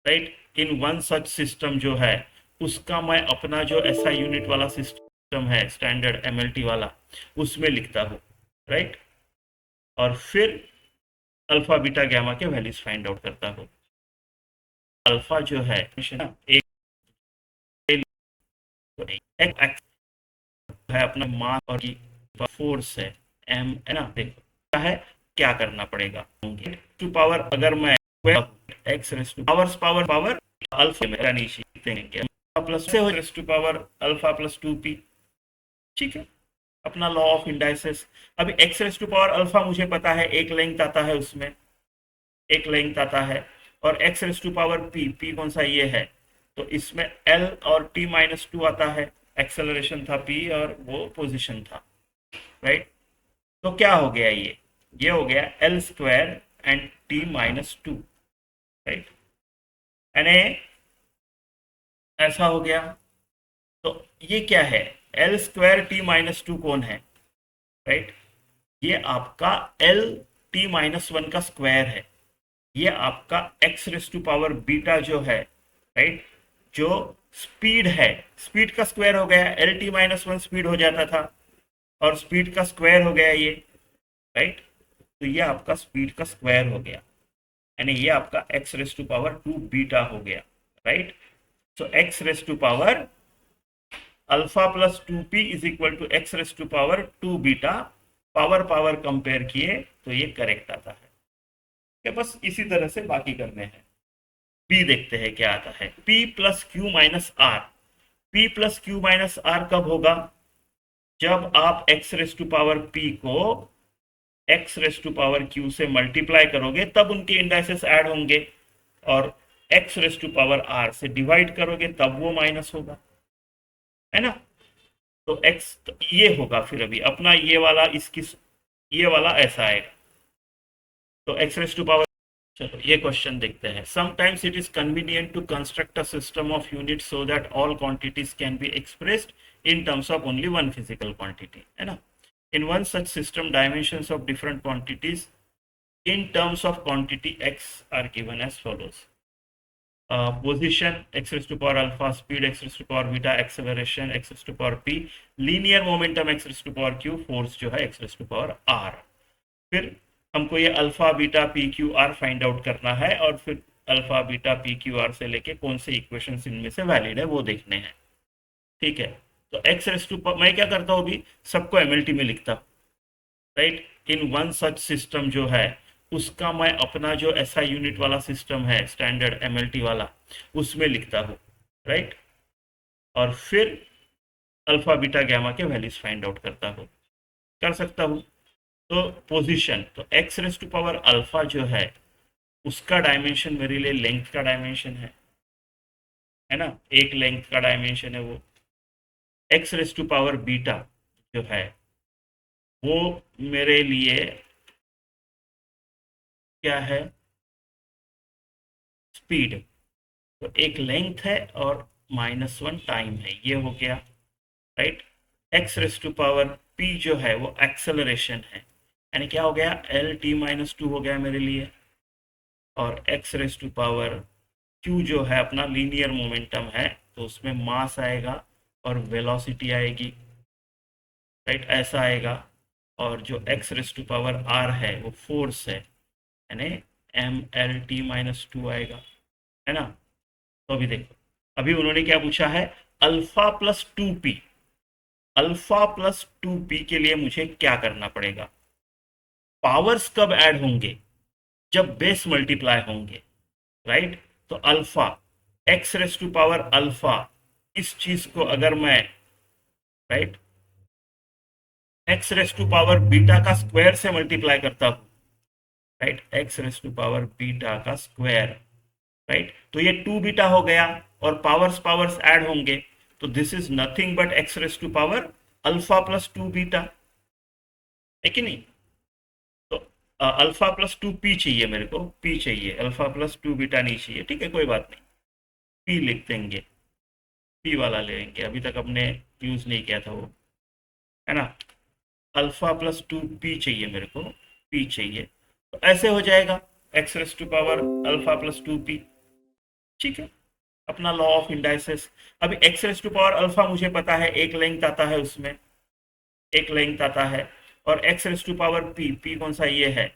right. In one such system जो है उसका मैं अपना जो एसआई यूनिट वाला सिस्टम है स्टैंडर्ड एमएलटी वाला उसमें लिखता हूँ, राइट। और फिर अल्फा बीटा गैमा के वैल्यूज फाइंड आउट करता हूँ। अल्फा जो है एक एक्स है अपना मास और फोर्स है एम, है ना। देखो क्या है, क्या करना पड़ेगा टू पावर, अगर मैं X raise to power power power alpha मेरा नहीं सीखेंगे प्लस से हो raise to power alpha plus 2p, ठीक है। अपना लॉ ऑफ इंडाइसेस, अभी X raise to power alpha मुझे पता है एक लेंथ आता है उसमें, एक लेंथ आता है। और X raise to power P, P कौन सा ये है, तो इसमें एल और t - 2 आता है। एक्सेलरेशन था p और वो पोजीशन था, राइट। तो क्या हो गया, ये हो गया L square and t - 2, right. यानी ऐसा हो गया। तो ये क्या है, एल स्क्वायर t - 2 कौन है, राइट। ये आपका एल t - 1 का स्क्वायर है। ये आपका X raise to power beta जो है, राइट, जो स्पीड है, स्पीड का स्क्वायर हो गया। एल t - 1 स्पीड हो जाता था और स्पीड का स्क्वायर हो गया ये, राइट। तो ये आपका स्पीड का स्क्वायर हो गया, यानी ये आपका X raise to power 2 beta हो गया, right. So X raise to power alpha plus 2p is equal to X raise to power 2 beta. Power power compare किए तो ये करेक्ट आता है। क्या बस इसी तरह से बाकी करने हैं। बी देखते हैं क्या आता है। p plus Q minus R, P plus Q minus R कब होगा, जब आप X raise to power p को X raise to power q से मल्टीप्लाई करोगे तब उनके इंडाइसेस ऐड होंगे, और X raise to power r से डिवाइड करोगे तब वो माइनस होगा, है ना। तो x तो ये होगा, फिर अभी अपना ये वाला इसकी ये वाला ऐसा आएगा। तो एक्स रेस टू पावर, चलो ये क्वेश्चन देखते हैं। Sometimes it is convenient to construct a system of unit so that all quantities can be expressed in terms of only one physical quantity, है ना। In one such system dimensions of different quantities in terms of quantity x are given as follows. Position x raised to power alpha, speed x raised to power beta, acceleration x raised to power p, linear momentum x raised to power q, force जो है x raised to power r। फिर हमको ये alpha beta P Q R find out करना है और फिर alpha beta P Q R से लेके कौन से इक्वेशन इनमें से वैलिड है वो देखने हैं। ठीक है, तो एक्स रेस टू मैं क्या करता हूँ अभी, सबको एमएलटी में लिखता हूँ, right. In one such system जो है उसका मैं अपना जो एसआई यूनिट वाला सिस्टम है स्टैंडर्ड एमएलटी वाला उसमें लिखता हूँ, राइट। और फिर अल्फा बीटा गैमा के वैल्यूज फाइंड आउट करता हूँ, कर सकता हूँ। तो पोजीशन, तो X raise to power alpha जो है उसका डायमेंशन मेरे लिए लेंथ का डायमेंशन है ना, एक लेंथ का डायमेंशन है वो। X raise to power beta जो है वो मेरे लिए क्या है, स्पीड। तो एक लेंथ है और -1 टाइम है, ये हो गया, right. X raise to power P जो है वो एक्सेलरेशन है, यानी क्या हो गया, एल टी -2 हो गया मेरे लिए। और X raise to power Q जो है अपना लीनियर मोमेंटम है, तो उसमें मास आएगा और वेलोसिटी आएगी, राइट, ऐसा आएगा। और जो X raise to power R है वो फोर्स है, यानी mlt-2 आएगा, है ना। तो अभी देखो, अभी उन्होंने क्या पूछा है, alpha plus 2p। Alpha plus 2p के लिए मुझे क्या करना पड़ेगा, पावर्स कब ऐड होंगे, जब बेस मल्टीप्लाई होंगे, राइट। तो alpha, X raise to power alpha, इस चीज को अगर मैं, right, X raise to power beta का स्क्वायर से मल्टीप्लाई करता हूं, right, X raise to power beta का स्क्वायर, राइट, तो ये 2 बीटा हो गया और पावर्स पावर्स ऐड होंगे, तो this is nothing but X raise to power alpha plus 2 beta, है कि नहीं। तो अल्फा प्लस 2 पी चाहिए मेरे को, पी चाहिए, अल्फा प्लस 2 बीटा नहीं चाहिए, ठीक है, कोई बात नहीं, पी लिख देंगे, पी वाला ले लेंगे, अभी तक हमने यूज नहीं किया था वो, है ना। अल्फा प्लस 2 पी चाहिए मेरे को, पी चाहिए, तो ऐसे हो जाएगा X raise to power alpha plus 2 P, ठीक है, अपना लॉ ऑफ इंडाइसेस। अभी X raise to power alpha मुझे पता है, एक लेंथ आता है उसमें, एक लेंथ आता है, और X raise to power P, P कौन सा ये है,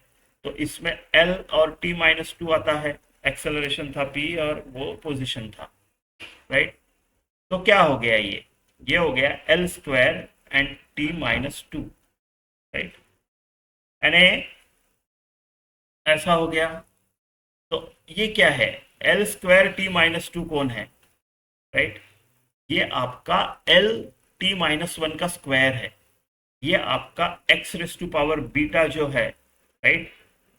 तो इसमें एल और t-2 आता है, एक्सेलरेशन था p और वो पोजीशन था, राइट। तो क्या हो गया, ये हो गया L square and t-2, right, यानी ऐसा हो गया। तो ये क्या है, एल स्क्वायर t-2 कौन है, राइट, ये आपका एल t-1 का स्क्वायर है, ये आपका X raise to power beta जो है, राइट,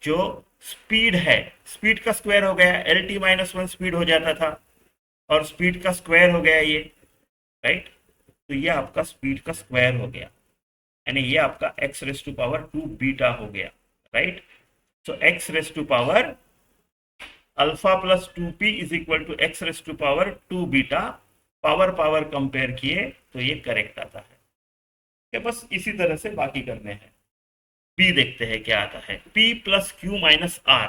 जो स्पीड है, स्पीड का स्क्वायर हो गया, एल t-1 स्पीड हो जाता था और स्पीड का स्क्वायर हो गया ये, राइट। तो ये आपका स्पीड का स्क्वायर हो गया, यानी ये आपका X raise to power 2 beta हो गया, right. So X raise to power alpha plus 2p is equal to X raise to power 2 beta, power power compare किए तो ये करेक्ट आता है, क्या, बस इसी तरह से बाकी करने हैं। p देखते हैं क्या आता है, p plus Q minus R,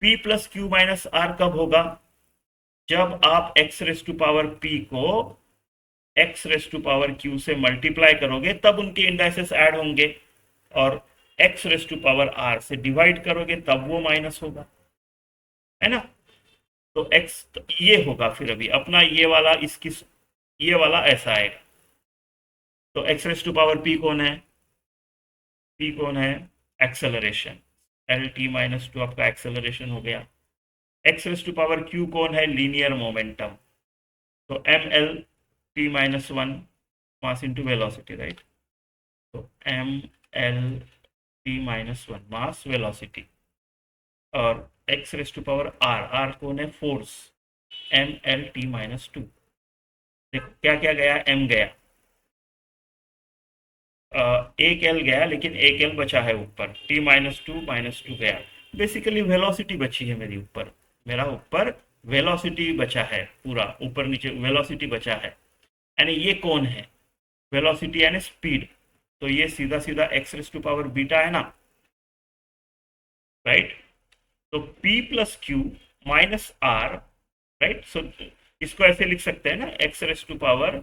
p plus Q minus R कब होगा, जब आप X raise to power p को X raise to power q से मल्टीप्लाई करोगे तब उनके इंडाइसेस ऐड होंगे, और X raise to power r से डिवाइड करोगे तब वो माइनस होगा, है ना। तो x, तो ये होगा फिर अभी अपना ये वाला, इसकी ये वाला ऐसा आएगा। तो X raise to power p कौन है, p कौन है, एक्सेलरेशन, एल t-2 आपका एक्सेलरेशन हो गया। X raise to power q कौन है, लीनियर मोमेंटम, तो ml t-1 mass into velocity, right, तो ml t-1 मास वेलोसिटी, और X raise to power r, r कौन है, फोर्स, ml t-2, देखो क्या क्या गया, m गया, एक एल गया लेकिन एक एल बचा है ऊपर, t-2 गया, बेसिकली वेलोसिटी बची है मेरी ऊपर, मेरा ऊपर वेलोसिटी बचा है, पूरा ऊपर नीचे वेलोसिटी बचा है, यानी ये कौन है, वेलोसिटी यानी स्पीड, तो ये सीधा सीधा x raise to power beta है ना, राइट। तो p plus Q minus R, right, so इसको ऐसे लिख सकते हैं ना, x raise to power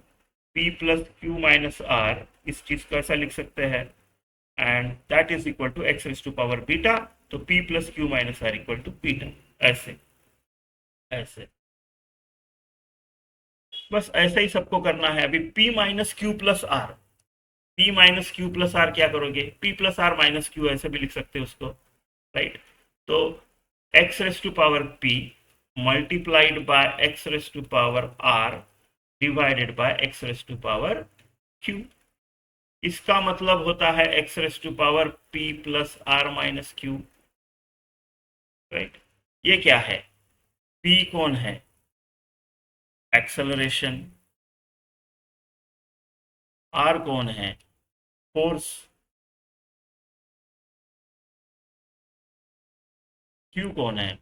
p plus Q minus R, इस चीज को ऐसा लिख सकते हैं, and that is equal to x raise to power beta, तो p plus Q minus R equal to beta. ऐसे ऐसे बस ऐसे ही सबको करना है। अभी p minus Q plus R, p minus Q plus R क्या करोगे, p plus R minus Q ऐसे भी लिख सकते हो उसको, राइट। तो x raise to power p multiplied by x raise to power r divided by x raise to power q। इसका मतलब होता है x raise to power p plus R minus Q, right. ये क्या है, p कौन है, एक्सेलरेशन, r कौन है, फोर्स, q कौन है,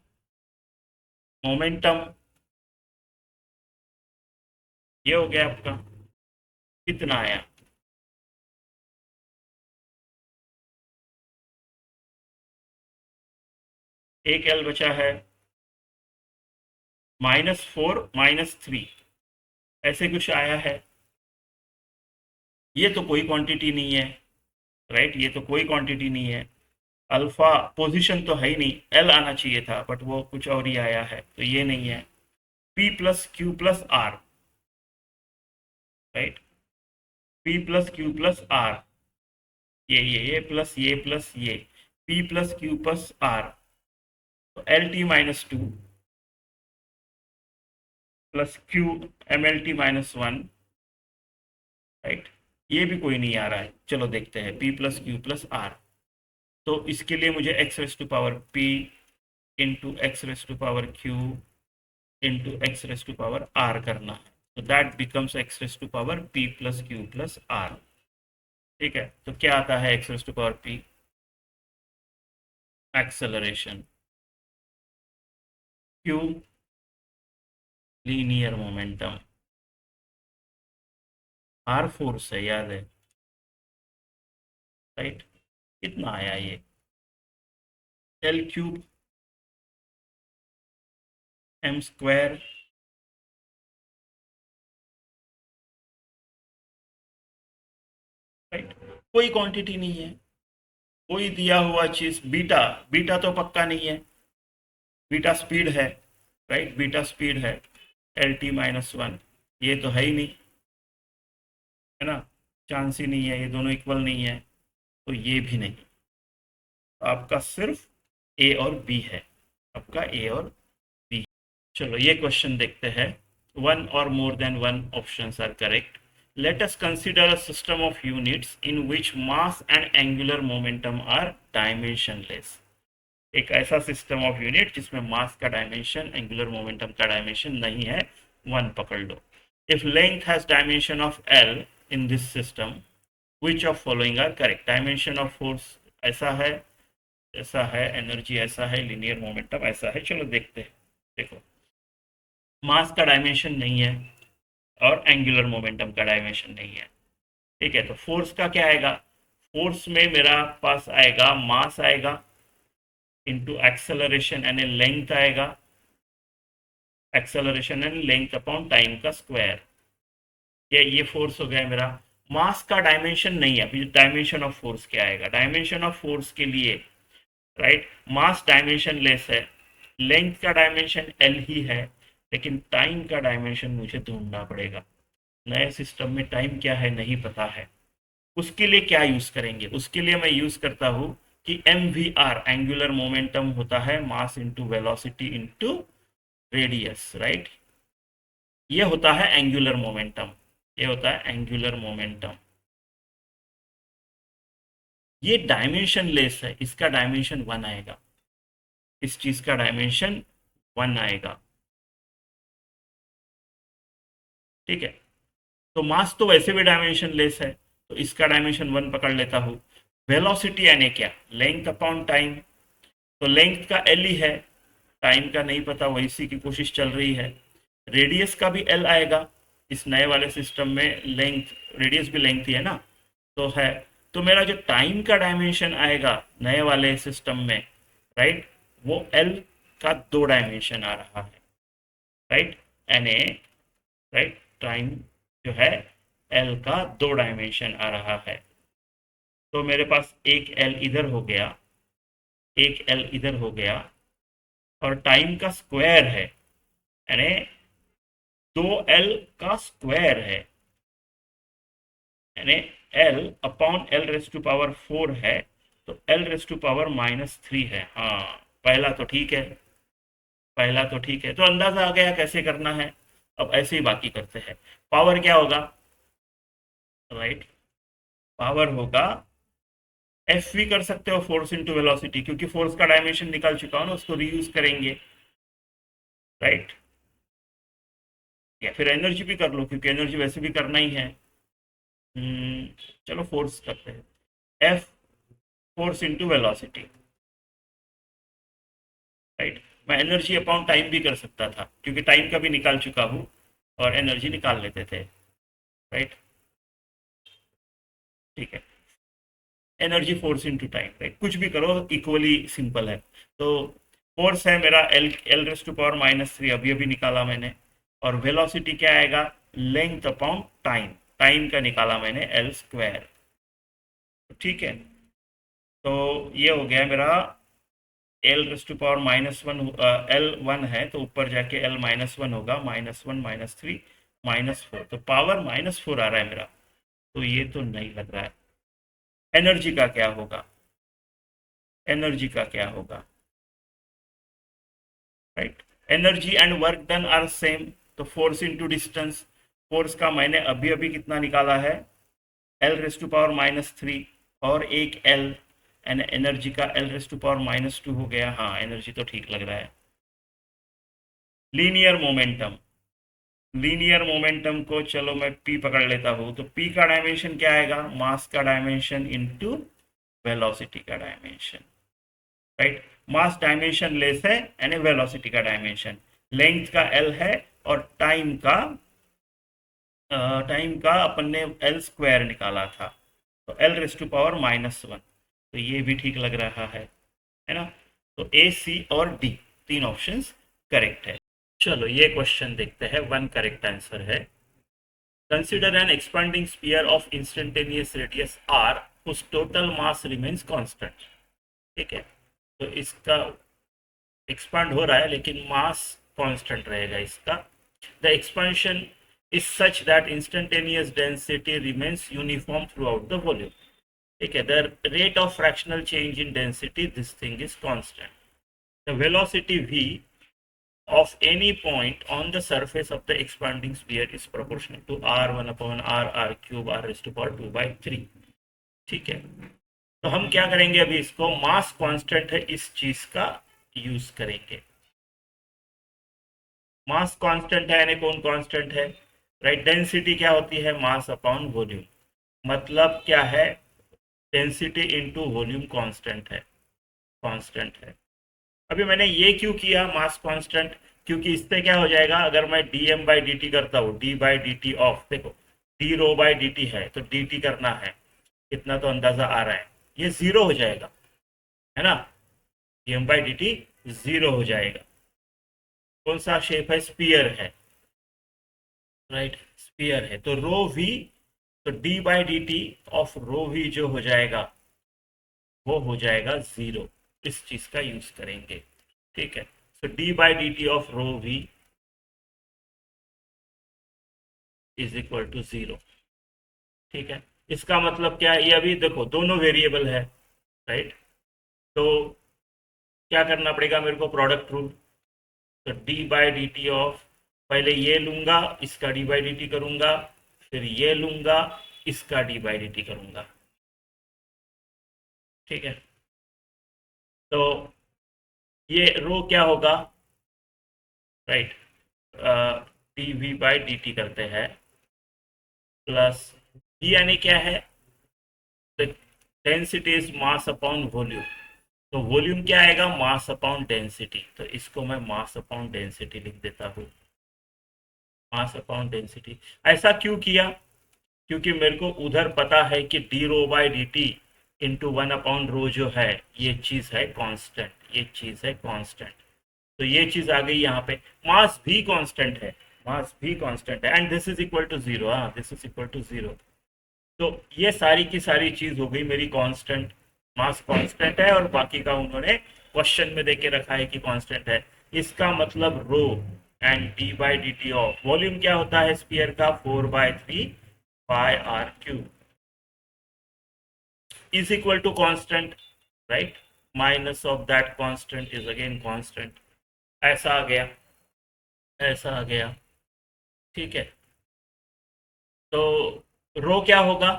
मोमेंटम। ये हो गया आपका, कितना आया, एक एल बचा है, -4 -3 ऐसे कुछ आया है। ये तो कोई क्वांटिटी नहीं है, राइट, ये तो कोई क्वांटिटी नहीं है। अल्फा पोजीशन तो है ही नहीं, एल आना चाहिए था बट वो कुछ और ही आया है, तो ये नहीं है। P plus Q plus R, right, P plus Q plus R, ये प्लस ये P plus Q plus R, तो L T minus two plus Q M L T minus one, right. ये भी कोई नहीं आ रहा है, चलो देखते हैं p plus Q plus R. तो इसके लिए मुझे x raise to power p into X raise to power q into X raise to power r करना है, तो that becomes x raise to power p plus Q plus R. ठीक है, तो क्या आता है x raise to power p, acceleration, q linear momentum, r force है, याद है, राइट। कितना आया ये, L cube M square, right. कोई क्वांटिटी नहीं है, कोई दिया हुआ चीज, बीटा, बीटा तो पक्का नहीं है, बीटा स्पीड है, राइट, बीटा स्पीड है, एल टी माइनस वन, ये तो है ही नहीं, है ना, चांस ही नहीं है, ये दोनों इक्वल नहीं है, तो ये भी नहीं। आपका सिर्फ ए और बी है, आपका ए और बी। चलो ये क्वेश्चन देखते हैं। One or more than one options are correct. Let us consider a system of units in which mass and angular momentum are dimensionless. एक ऐसा सिस्टम ऑफ यूनिट जिसमें मास का डायमेंशन, एंगुलर मोमेंटम का डायमेंशन नहीं है, वन पकड़ लो। If length has dimension of L in this system, which of following are correct. Dimension of force ऐसा है, ऐसा है, एनर्जी ऐसा है, लीनियर मोमेंटम ऐसा है। चलो देखते हैं। देखो, मास का डायमेंशन नहीं है और एंगुलर मोमेंटम का डायमेंशन नहीं है, ठीक है। तो फोर्स का क्या आएगा, फोर्स में मेरा पास आएगा मास आएगा इंटू एक्सेलरेशन यानी लेंथ आएगा, acceleration and length upon time का स्क्वायर। ये फोर्स हो गया मेरा। मास का डायमेंशन नहीं है, अभी डायमेंशन ऑफ फोर्स क्या आएगा, डायमेंशन ऑफ फोर्स के लिए, राइट, मास डायमेंशन लेस है, लेंथ का डायमेंशन एल ही है, लेकिन टाइम का डायमेंशन मुझे ढूंढना पड़ेगा। नए सिस्टम में टाइम क्या है नहीं पता है। उसके लिए क्या यूज करेंगे, उसके लिए मैं यूज करता हूं कि M V R, angular momentum होता है mass into velocity into radius, right. ये होता है एंगुलर मोमेंटम, ये होता है एंगुलर मोमेंटम। ये डायमेंशन लेस है, इसका डायमेंशन वन आएगा, इस चीज का डायमेंशन वन आएगा, ठीक है। तो मास तो वैसे भी डायमेंशन लेस है, तो इसका डायमेंशन वन पकड़ लेता हूँ। वेलोसिटी यानी क्या, लेंथ अपॉन टाइम, तो लेंथ का एल ही है, टाइम का नहीं पता, वैसी की कोशिश चल रही है। रेडियस का भी एल आएगा, इस नए वाले सिस्टम में लेंथ, रेडियस भी लेंथ ही है ना, तो है। तो मेरा जो टाइम का डायमेंशन आएगा नए वाले सिस्टम में, राइट, वो एल का दो डायमेंशन आ रहा है, right, N A, right, time जो है एल का दो डायमेंशन आ रहा है। तो मेरे पास एक एल इधर हो गया, एक एल इधर हो गया, और टाइम का स्क्वायर है, यानी 2L का स्क्वायर है, यानी L upon L raise to power 4 है, तो L रेस टू पावर -3 है। हाँ, पहला तो ठीक है, पहला तो ठीक है, तो अंदाजा आ गया कैसे करना है। अब ऐसे ही बाकी करते हैं। पावर क्या होगा, राइट, पावर होगा, एफ भी कर सकते हो, फोर्स इनटू वेलोसिटी, क्योंकि फोर्स का डायमेंशन निकाल चुका हूं ना, उसको रीयूज करेंगे, राइट। या फिर एनर्जी भी कर लो, क्योंकि एनर्जी वैसे भी करना ही है। चलो फोर्स करते हैं, F force into velocity, right. मैं एनर्जी अपॉन टाइम भी कर सकता था, क्योंकि टाइम का भी निकाल चुका हूँ, और एनर्जी निकाल लेते थे, राइट। ठीक है, energy force into time, right, कुछ भी करो इक्वली सिंपल है। तो फोर्स है मेरा L L raise to power -3, अभी अभी निकाला मैंने। और वेलोसिटी क्या आएगा, लेंथ अपॉन टाइम, टाइम का निकाला मैंने एल स्क्वायर। ठीक है, तो ये हो गया मेरा L raise to power -1, L 1 है तो ऊपर जाके एल -1 होगा, -1 -3 -4, तो पावर -4 आ रहा है मेरा, तो ये तो नहीं लग रहा है। एनर्जी का क्या होगा, एनर्जी का क्या होगा, right, energy and work done are same, तो फोर्स इनटू डिस्टेंस, फोर्स का मैंने अभी अभी कितना निकाला है, एल रेस टू पावर -3 और एक एल, एंड एनर्जी का एल रेस टू पावर -2 हो गया। हाँ, एनर्जी तो ठीक लग रहा है। लीनियर मोमेंटम, लीनियर मोमेंटम को चलो मैं पी पकड़ लेता हूँ, तो पी का डायमेंशन क्या आएगा, मास का डायमेंशन इनटू वेलोसिटी का डायमेंशन, राइट। मास डायमेंशन लेस है, यानी वेलोसिटी का डायमेंशन, लेंथ का एल है, और टाइम का अपन ने एल स्क्वायर निकाला था, तो एल रेस टू पावर -1, तो ये भी ठीक लग रहा है ना। तो ए, सी और डी तीन ऑप्शंस करेक्ट है। चलो ये क्वेश्चन देखते हैं, वन करेक्ट आंसर है। Consider N expanding sphere of instantaneous radius r whose total mass remains constant। ठीक है, तो इसका एक्सपांड हो रहा है लेकिन मास कांस्टेंट रहेगा इसका। The expansion is such that instantaneous density remains uniform through out the volume. ठीक है, the rate of fractional change in density, this thing is constant. The velocity v of any point on the surface of the expanding sphere is proportional to r1 upon r cube r raised to power 2 by 3। ठीक है, तो हम क्या करेंगे, अभी इसको मास कांस्टेंट है इस चीज का यूज करेंगे। मास कांस्टेंट है यानी कौन कांस्टेंट है, राइट। डेंसिटी क्या होती है, मास अपॉन वॉल्यूम, मतलब क्या है, डेंसिटी इनटू वॉल्यूम कांस्टेंट है, कांस्टेंट है। अभी मैंने ये क्यों किया मास कांस्टेंट, क्योंकि इससे क्या हो जाएगा, अगर मैं dm बाई डी टी करता हूँ, d by D T of, देखो d rho by D T है तो dt करना है, इतना तो अंदाजा आ रहा है, ये जीरो हो जाएगा, है ना, dm by D T zero हो जाएगा। कौन सा शेप है, स्पीयर है, राइट, स्पीयर है, तो रो वी, तो d by D T of rho V जो हो जाएगा वो हो जाएगा जीरो, इस चीज का यूज करेंगे। ठीक है, so d by dt of rho v is equal to zero. ठीक है, इसका मतलब क्या है, ये अभी देखो दोनों वेरिएबल है, राइट, तो क्या करना पड़ेगा मेरे को, प्रोडक्ट रूल, तो d by D T of, पहले ये लूंगा इसका d बाई डी टी करूंगा, फिर ये लूंगा इसका d बाई डी टी करूंगा। ठीक है, तो ये रो क्या होगा, right, D V by D T करते हैं, प्लस d यानी क्या है, density is mass upon volume, तो वॉल्यूम क्या आएगा, मास अपॉन डेंसिटी, तो इसको मैं मास अपॉन डेंसिटी लिख देता हूँ, मास अपॉन डेंसिटी। ऐसा क्यों किया, क्योंकि मेरे को उधर पता है कि D rho by D T into 1 upon rho जो है ये चीज है कांस्टेंट, ये चीज है कांस्टेंट, तो ये चीज आ गई यहाँ पे। मास भी कांस्टेंट है, मास भी कांस्टेंट है, and this is equal to zero, हाँ this is equal to zero, तो ये सारी की सारी चीज हो गई मेरी कांस्टेंट, मास कांस्टेंट है और बाकी का उन्होंने क्वेश्चन में देके रखा है कि कांस्टेंट है। इसका मतलब rho and D by D T of volume क्या होता है स्पीयर का, 4/3 pi R cube is equal to constant, right, minus of that constant is again constant. ऐसा आ गया, ऐसा आ गया, ठीक है। तो रो क्या होगा,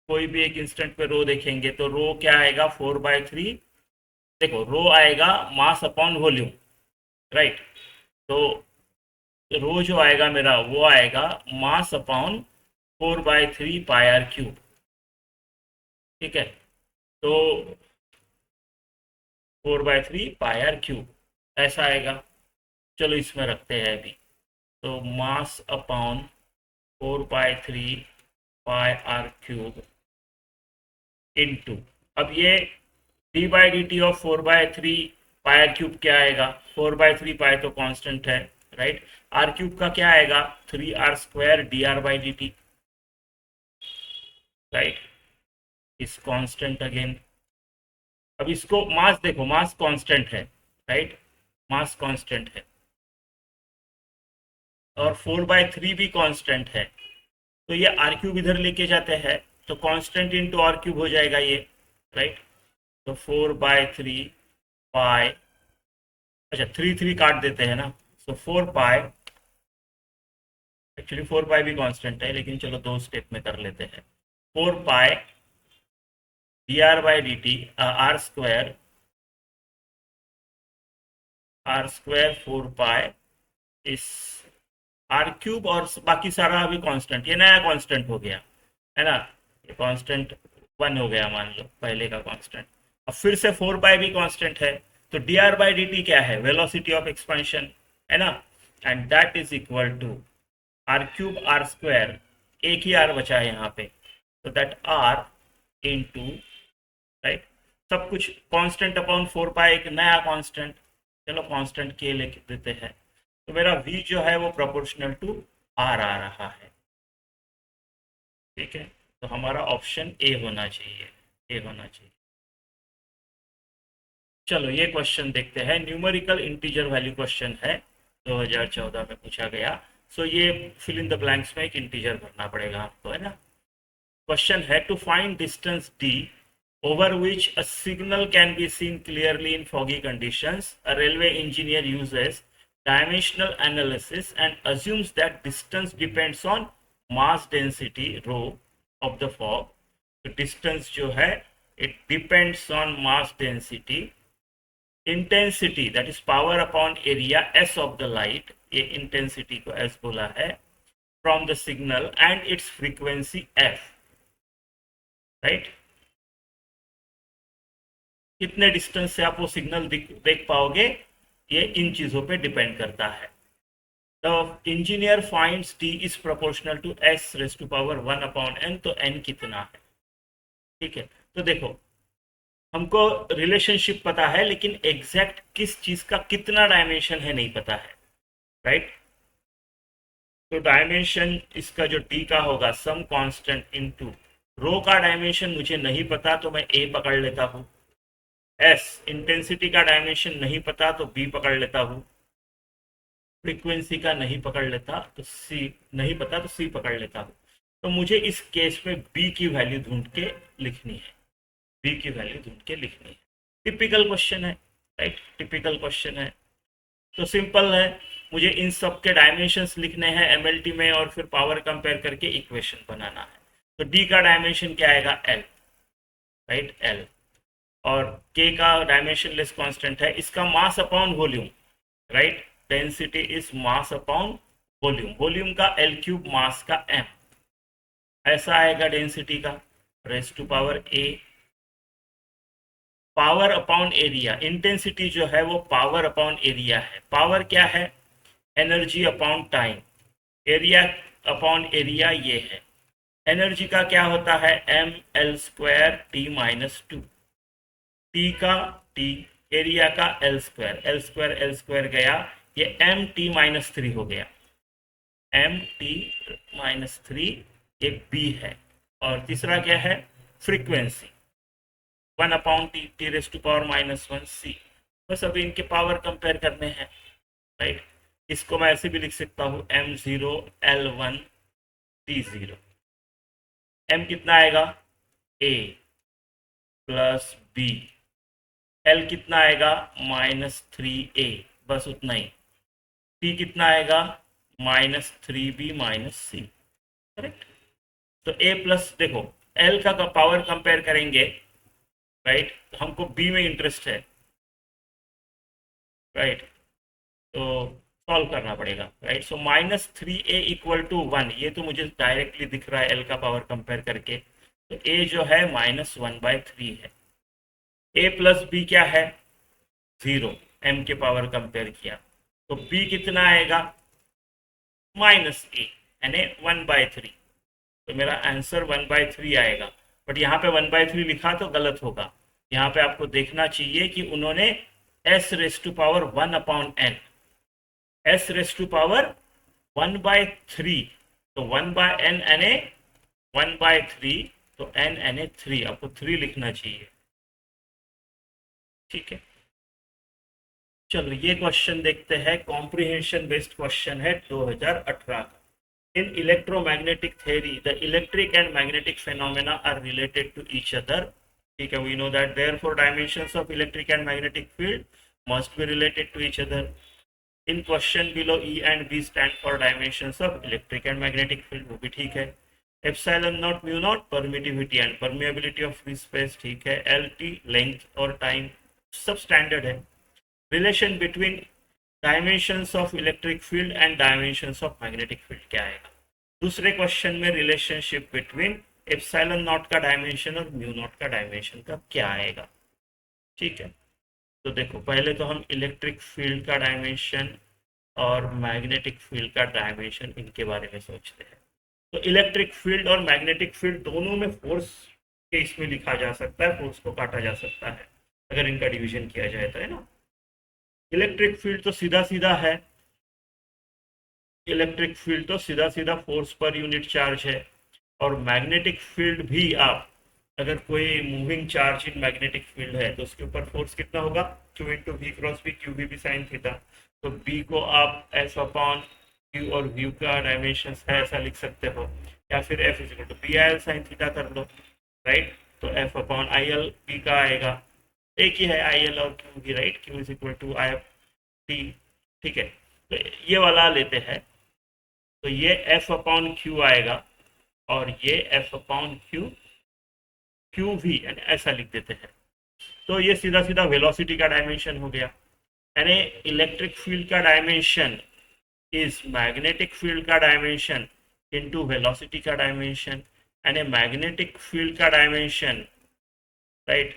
कोई भी एक इंस्टेंट पे रो देखेंगे तो रो क्या आएगा, 4/3। देखो रो आएगा मास अपॉन वॉल्यूम, राइट। तो रो जो आएगा मेरा वो आएगा mass upon 4/3 pi R cube, ठीक है। तो 4/3 पाई आर क्यूब ऐसा आएगा। चलो इसमें रखते हैं अभी। तो mass upon 4/3 pi R cube into, अब ये D by D T of 4/3 pi R cube क्या आएगा, 4/3 पाई तो कांस्टेंट है, राइट। आर क्यूब का क्या आएगा, 3r² D R by D T, right, इस कांस्टेंट अगेन। अब इसको मास देखो, मास कांस्टेंट है, राइट, मास कांस्टेंट है और 4/3 भी कांस्टेंट है। तो ये आर क्यूब इधर लेके जाते हैं तो कांस्टेंट इंटू आर क्यूब हो जाएगा ये, राइट। तो 4/3 पाई, अच्छा 3 काट देते हैं ना, तो 4 पाई, एक्चुअली 4 पाई भी कांस्टेंट है लेकिन चलो दो स्टेप में कर लेते हैं। 4 pi D R by D T, R square 4 pi इस आर क्यूब और बाकी सारा अभी कांस्टेंट, ये नया कांस्टेंट हो गया है ना, ये कांस्टेंट 1 हो गया मान लो, पहले का कांस्टेंट। अब फिर से 4 पाई भी कांस्टेंट है, तो D R by D T क्या है, वेलोसिटी ऑफ एक्सपेंशन है ना, and that is equal to R cube R square, एक ही आर बचा है यहाँ पे, तो दैट आर इंटू, राइट, सब कुछ कांस्टेंट अपॉन 4 पाई, एक नया कांस्टेंट, चलो कांस्टेंट के लिख देते हैं। तो मेरा v जो है वो प्रोपोर्शनल टू r आ रहा है, ठीक है। तो हमारा ऑप्शन ए होना चाहिए, ए होना चाहिए। चलो ये क्वेश्चन देखते हैं, न्यूमेरिकल इंटीजर वैल्यू क्वेश्चन है, 2014 में पूछा गया। सो ये फिल इन द ब्लैंक्स में एक इंटीजर भरना पड़ेगा आपको, है ना। क्वेश्चन है to find distance d over which a signal can be seen clearly in foggy conditions. A railway engineer uses dimensional analysis and assumes that distance depends on mass density rho of the fog. तो distance जो है it depends on mass density, intensity that is power upon area s of the light, ये intensity को s बोला है, from the signal and its frequency f, right। कितने डिस्टेंस से आप वो सिग्नल देख पाओगे, ये इन चीजों पे डिपेंड करता है। तो engineer finds T is proportional to S raise to power 1/n, तो n कितना है, ठीक है। तो देखो हमको रिलेशनशिप पता है लेकिन एग्जैक्ट किस चीज का कितना डायमेंशन है नहीं पता है, राइट। तो डायमेंशन इसका जो टी का होगा सम कांस्टेंट इनटू रो का डायमेंशन मुझे नहीं पता तो मैं ए पकड़ लेता हूँ, एस इंटेंसिटी का डायमेंशन नहीं पता तो बी पकड़ लेता हूँ, फ्रीक्वेंसी का नहीं पकड़ लेता तो सी, नहीं पता तो सी पकड़ लेता हूँ। तो मुझे इस केस में बी की वैल्यू ढूंढ के लिखनी है, बी की वैल्यू ढूंढ के लिखनी है। टिपिकल क्वेश्चन है, राइट, टिपिकल क्वेश्चन है। तो सिंपल है, मुझे इन सब के डायमेंशंस लिखने हैं एमएलटी में और फिर पावर कंपेयर करके इक्वेशन बनाना है। तो डी का डायमेंशन क्या आएगा, एल, राइट, एल, और के का डायमेंशन लेस कांस्टेंट है, इसका mass upon volume, right, density is mass upon volume, volume का एल क्यूब मास का एम, ऐसा आएगा डेंसिटी का, raise to power A. Power upon area, intensity जो है वो पावर अपॉन एरिया है, पावर क्या है, energy upon time, area upon area ये है। एनर्जी का क्या होता है, M L square T minus 2, T का टी, एरिया का एल स्क्वायर गया, ये एम टी माइनस 3 हो गया, एम टी माइनस 3 ये बी है, और तीसरा क्या है, फ्रीक्वेंसी 1/10⁻⁻1 सी। बस अभी इनके पावर कंपेयर करने हैं, राइट। इसको मैं ऐसे भी लिख सकता हूँ m0 L1 T0। m कितना आएगा, a प्लस बी, एल कितना आएगा -3a, बस उतना ही। टी कितना आएगा -3b-c, करेक्ट। तो ए प्लस, देखो एल का पावर कंपेयर करेंगे, राइट, हमको बी में इंटरेस्ट है, राइट, तो सॉल्व करना पड़ेगा, राइट। सो -3a = 1, ये तो मुझे डायरेक्टली दिख रहा है एल का पावर कंपेयर करके, तो ए जो है -1/3 है। ए प्लस बी क्या है, 0, एम के पावर कंपेयर किया, तो बी कितना आएगा -a, यानी 1/3। तो मेरा आंसर 1/3 आएगा। बट यहाँ पे 1/3 लिखा तो गलत होगा, यहाँ पे आपको देखना चाहिए कि उन्होंने s⁻1/n, s⁻1 1/3, तो 1/n यानी 1/3, तो n यानी 3, आपको 3 लिखना चाहिए, ठीक है। चलो ये क्वेश्चन देखते हैं, कॉम्प्रिहेंशन बेस्ड क्वेश्चन है 2018 का। In electromagnetic theory, the electric and magnetic phenomena are related to each other. ठीक है, we know that therefore dimensions of electric and magnetic field must be related to each other. In question below, E and B stand for dimensions of electric and magnetic field, वो भी ठीक है। Epsilon naught mu naught permittivity and permeability of free space, ठीक है। LT length और time सब स्टैंडर्ड है। Relation between dimensions of electric field and dimensions of magnetic field क्या आएगा। दूसरे क्वेश्चन में रिलेशनशिप बिटवीन एप्सिलॉन नॉट का डायमेंशन और म्यू नॉट का डायमेंशन का क्या आएगा, ठीक है। तो देखो पहले तो हम इलेक्ट्रिक फील्ड का डायमेंशन और मैग्नेटिक फील्ड का डायमेंशन इनके बारे में सोचते हैं। तो इलेक्ट्रिक फील्ड और मैग्नेटिक फील्ड दोनों में फोर्स के इसमें लिखा जा सकता है, फोर्स को काटा जा सकता है अगर इनका डिवीजन किया जाए तो, है ना। इलेक्ट्रिक फील्ड तो सीधा सीधा है, इलेक्ट्रिक फील्ड तो सीधा सीधा फोर्स पर यूनिट चार्ज है। और मैग्नेटिक फील्ड भी, आप अगर कोई moving charge in magnetic field है तो उसके ऊपर फोर्स कितना होगा, Q × V × B, क्यू भी साइन थीटा। तो B को आप F/Q और V का डायमेंशन है ऐसा लिख सकते हो, या फिर F = BIL sin थीटा कर लो, राइट। तो F/IL B का आएगा, एक ही है IL और Q भी, राइट। Q = IFT, ठीक है। तो ये वाला लेते हैं, तो ये F/Q आएगा और ये F/Q QV यानी ऐसा लिख देते हैं। तो ये सीधा सीधा वेलोसिटी का डायमेंशन हो गया, यानी इलेक्ट्रिक फील्ड का डायमेंशन इज मैग्नेटिक फील्ड का डायमेंशन इनटू वेलोसिटी का डायमेंशन, यानी मैग्नेटिक फील्ड का dimension, right,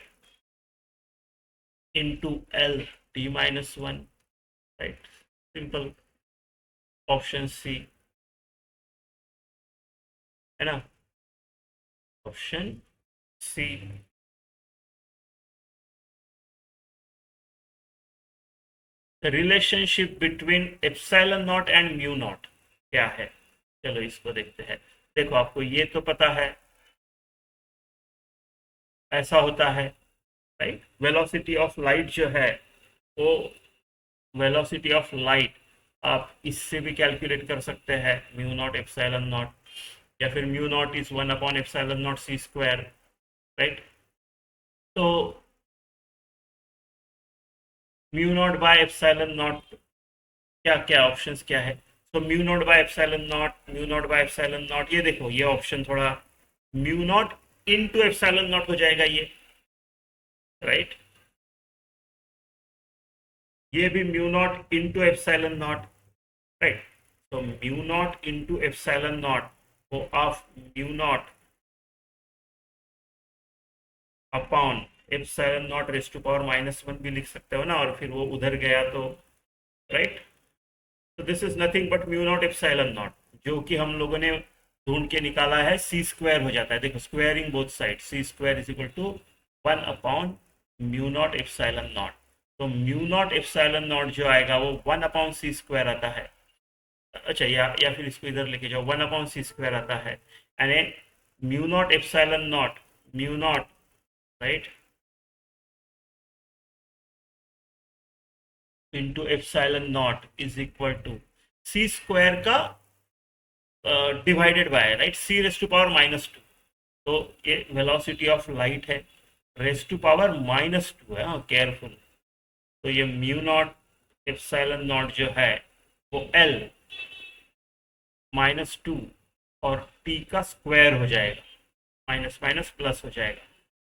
into LT-1, right. Simple, option C, है ना, option C. Relationship between epsilon nought and mu nought क्या है, चलो इसको देखते हैं। देखो आपको ये तो पता है, ऐसा होता है, राइट। वेलोसिटी ऑफ लाइट जो है वो, वेलोसिटी ऑफ लाइट आप इससे भी कैलकुलेट कर सकते हैं, μ0 एप्सिलॉन नॉट, या फिर μ0 इज 1/ε0c², राइट। तो μ0/ε0 क्या क्या ऑप्शंस क्या है, तो μ0/ε0, ये देखो ये ऑप्शन थोड़ा μ0 × ε0 हो जाएगा ये, राइट। ये भी μ0 × ε0, राइट। तो μ0 × ε0 वो ऑफ μ0 अपॉन ε0 भी लिख सकते हो ना, और फिर वो उधर गया तो, राइट। तो दिस इज नथिंग बट μ0 ε0, जो कि हम लोगों ने ढूंढ के निकाला है, c² हो जाता है। देखो स्क्वायरिंग बोथ साइड, c² = 1/μ0 ε0। तो μ0 ε0 जो आएगा वो 1/c² आता है। अच्छा, या फिर इसको इधर लेके जाओ, 1/c² आता है, यानी mu naught epsilon naught, mu naught, right, into epsilon naught is equal to C square का divided by, right, C raise to power -2। तो ये वेलोसिटी ऑफ लाइट है, रेस टू पावर -2 है, हाँ केयरफुल। तो ये म्यू नॉट एप्सिलॉन नॉट जो है वो एल -2 और टी का स्क्वायर हो जाएगा, माइनस माइनस प्लस हो जाएगा।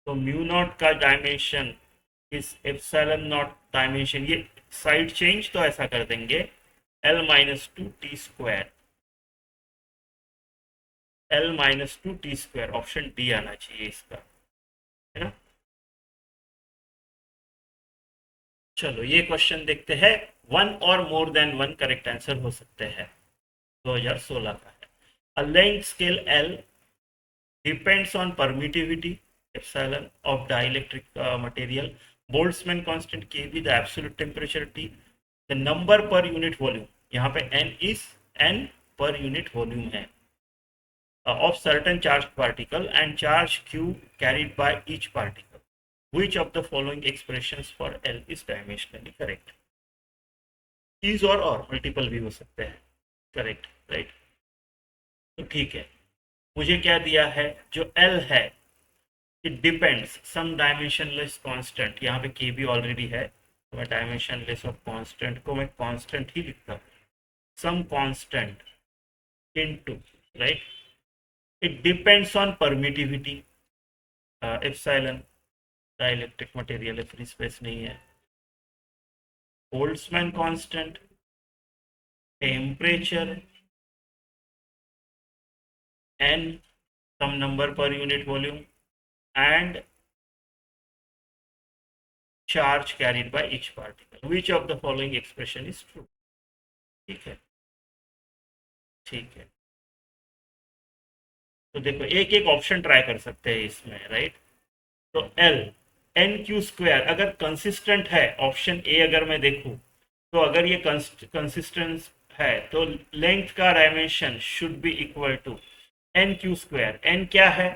तो म्यू नॉट का डायमेंशन इस एप्सिलॉन नॉट डायमेंशन, ये साइड चेंज तो ऐसा कर देंगे, L-2 T², L-2 T², option D आना चाहिए इसका, है ना। चलो ये क्वेश्चन देखते हैं। One or more than one correct answer हो सकते हैं, 2016 का है। A length scale L depends on permittivity epsilon of dielectric material, Boltzmann constant Kb, the absolute temperature T, the number per unit volume, यहाँ पे n is n per unit volume है, of certain charged particle and charge q carried by each particle. Which of the following expressions for L is dimensionally correct? is और मल्टीपल भी हो सकते हैं, करेक्ट, राइट। तो ठीक है, मुझे क्या दिया है, जो L है it depends some dimensionless constant, यहाँ पे के भी ऑलरेडी है, तो मैं डायमेंशनलेस ऑफ कांस्टेंट को मैं कांस्टेंट ही लिखता हूँ, some constant into, right, it depends on permittivity, epsilon, dielectric material है, फ्री स्पेस नहीं है, Boltzmann constant, temperature n, some number per unit volume, and charge carried by each particle. Which of the following expression is true? ठीक है, ठीक है। तो देखो एक एक ऑप्शन ट्राई कर सकते हैं इसमें, राइट। तो L N² अगर कंसिस्टेंट है, ऑप्शन ए अगर मैं देखूं, तो अगर ये कंसिस्टेंट है तो लेंथ का dimension should be equal to N²। N क्या है,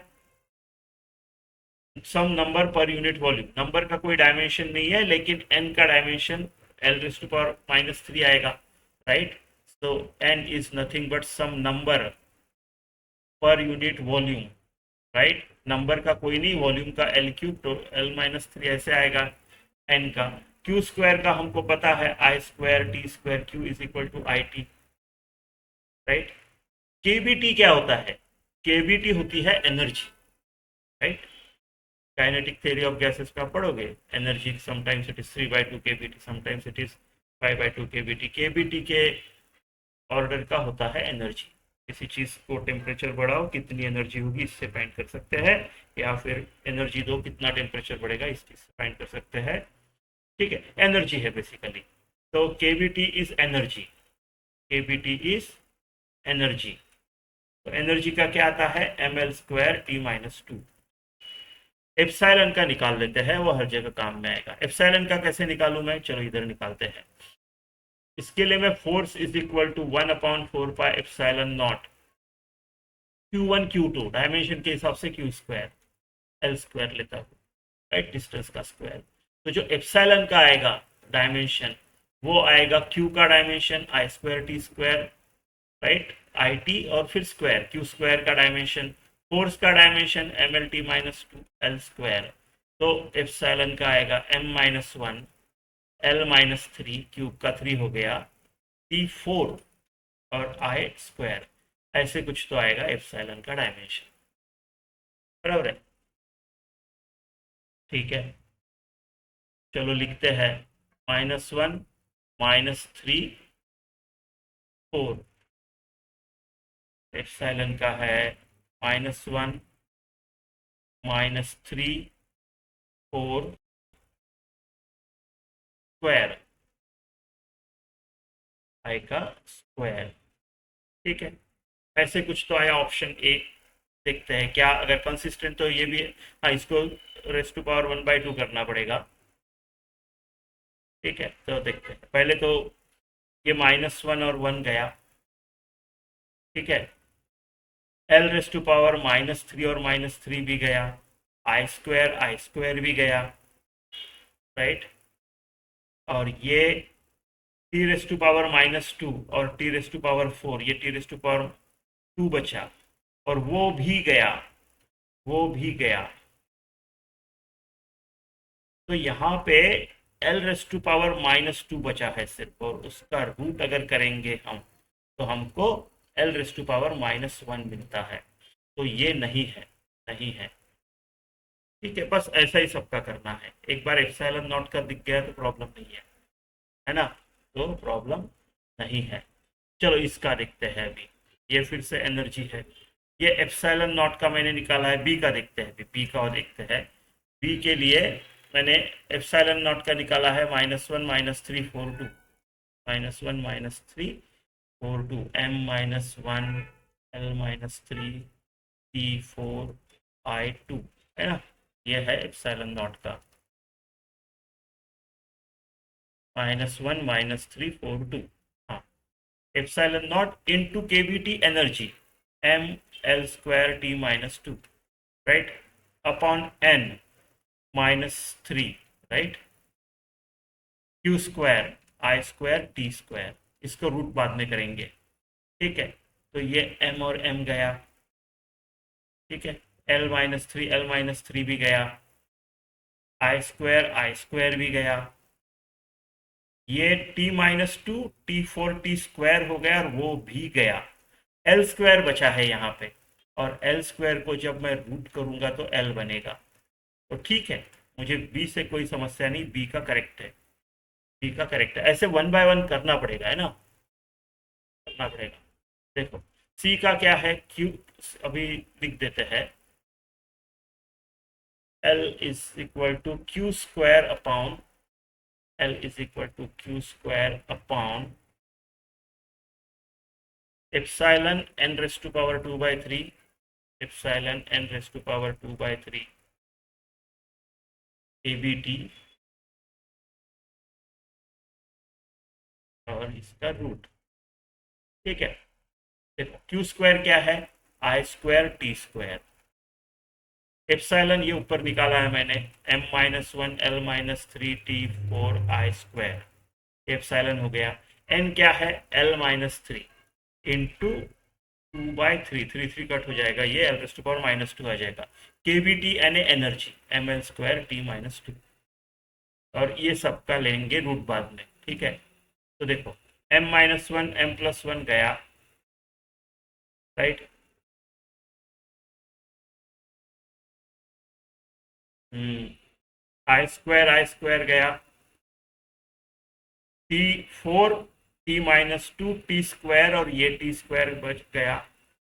some number per unit volume, number का कोई डायमेंशन नहीं है, लेकिन n का डायमेंशन L⁻³ आएगा, right. so n is nothing but some number पर यूनिट वॉल्यूम, राइट, नंबर का कोई नहीं, वॉल्यूम का L3, तो L-3 ऐसे आएगा n का। Q² का हमको पता है I² T² Q is equal to IT, right. KBT क्या होता है, KBT होती है energy, right, kinetic theory of gases में पढ़ोगे, energy sometimes it is 3/2 kBT, sometimes it is 5/2 kBT। KBT के ऑर्डर का होता है एनर्जी, किसी चीज को टेम्परेचर बढ़ाओ कितनी एनर्जी होगी इससे फाइंड कर सकते हैं, या फिर एनर्जी दो कितना टेम्परेचर बढ़ेगा इस चीज से फाइंड कर सकते हैं, ठीक है, एनर्जी है बेसिकली। तो KBT is energy, KBT is energy. तो एनर्जी का क्या आता है, mL²T-2। एप्सिलॉन का निकाल लेते हैं, वो हर जगह काम में आएगा। एप्सिलॉन का कैसे निकालूं मैं, चलो इधर निकालते हैं। इसके लिए मैं force is equal to 1/4 epsilon not Q1 Q2 dimension के हिसाब से Q² L² लेता हूँ, राइट, डिस्टेंस का स्क्वायर। तो जो एप्सिलॉन का आएगा डायमेंशन, वो आएगा Q का dimension I² T², right, IT और फिर स्क्वायर, Q² का डायमेंशन, फोर्स का डायमेंशन mL_T-2 L²। तो एप्सिलॉन का आएगा m-1 L-3, क्यूब का 3 हो गया, T4 और I², ऐसे कुछ तो आएगा एप्सिलॉन का डायमेंशन, बराबर है, ठीक है। चलो लिखते हैं -1 -3 4, एप्सिलॉन का है -1 -3 4 स्क्वायर, आई का स्क्वायर, ठीक है। ऐसे कुछ तो आया ऑप्शन ए, देखते हैं क्या, अगर कंसिस्टेंट तो ये भी, हाँ, इसको रेस टू पावर 1/2 करना पड़ेगा, ठीक है। तो देखते हैं, पहले तो ये -1 और 1 गया, ठीक है, एल रेस टू पावर -3 और -3 भी गया, आई स्क्वायर भी गया, राइट। और ये टी रेस टू पावर -2 और टी रेस टू पावर 4, ये टी रेस टू पावर 2 बचा, और वो भी गया, वो भी गया। तो यहाँ पे एल रेस टू पावर -2 बचा है सिर्फ, और उसका रूट अगर करेंगे हम तो हमको एल रेस टू पावर -1 मिलता है। तो ये नहीं है, नहीं है। ठीक है, बस ऐसा ही सबका करना है। एक बार एप्सिलॉन नॉट का दिख गया तो प्रॉब्लम नहीं है ना? तो प्रॉब्लम नहीं है। चलो इसका देखते हैं अभी। ये फिर से एनर्जी है। ये एप्सिलॉन नॉट का मैंने निकाला है, बी का देखते हैं अभी, बी का और देखते हैं। बी के लिए मैंने एप्सिलॉन नॉट का निकाला है -1 -3 4 2, -1 -3 4 2, m-1 l-3 t4 i2, है ना? ये है एप्सिलॉन नॉट का, -1 -3 4 2। हाँ, epsilon not into KVT energy, m l2 t-2, right, upon n -3, right, q square i2 t2। इसको रूट बाद में करेंगे, ठीक है। तो ये m और m गया, ठीक है। l-3 भी गया, i2 भी गया। ये t-2 t4 t स्क्वायर हो गया और वो भी गया। एल स्क्वायर बचा है यहाँ पे, और एल स्क्वायर को जब मैं रूट करूंगा तो एल बनेगा। तो ठीक है, मुझे बी से कोई समस्या नहीं, बी का करेक्ट है, बी का करेक्ट है। ऐसे 1 बाय 1 करना पड़ेगा, है ना? करना पड़ेगा। देखो सी का क्या है, क्यू अभी लिख देते हैं, L is equal to Q square upon, L is equal to Q square upon epsilon n raise to power 2/3, epsilon n raise to power 2/3 ABT, और इसका रूट, ठीक है। देखो क्यू स्क्वायर क्या है, i2 t2। एप्सिलॉन ये ऊपर निकाला है मैंने, m-1 l-3 t4 i2, epsilon हो गया। n क्या है, l-3 इंटू 2/3, 3 कट हो जाएगा, ये l टू पावर -2 आ जाएगा। केवीटी यानी एनर्जी, ml2 t-2, और ये सबका लेंगे रूट बाद में, ठीक है। तो देखो m-1 m+1 गया, राइट, i2 गया, t4 t-2 t स्क्वायर, और ये t स्क्वायर बच गया।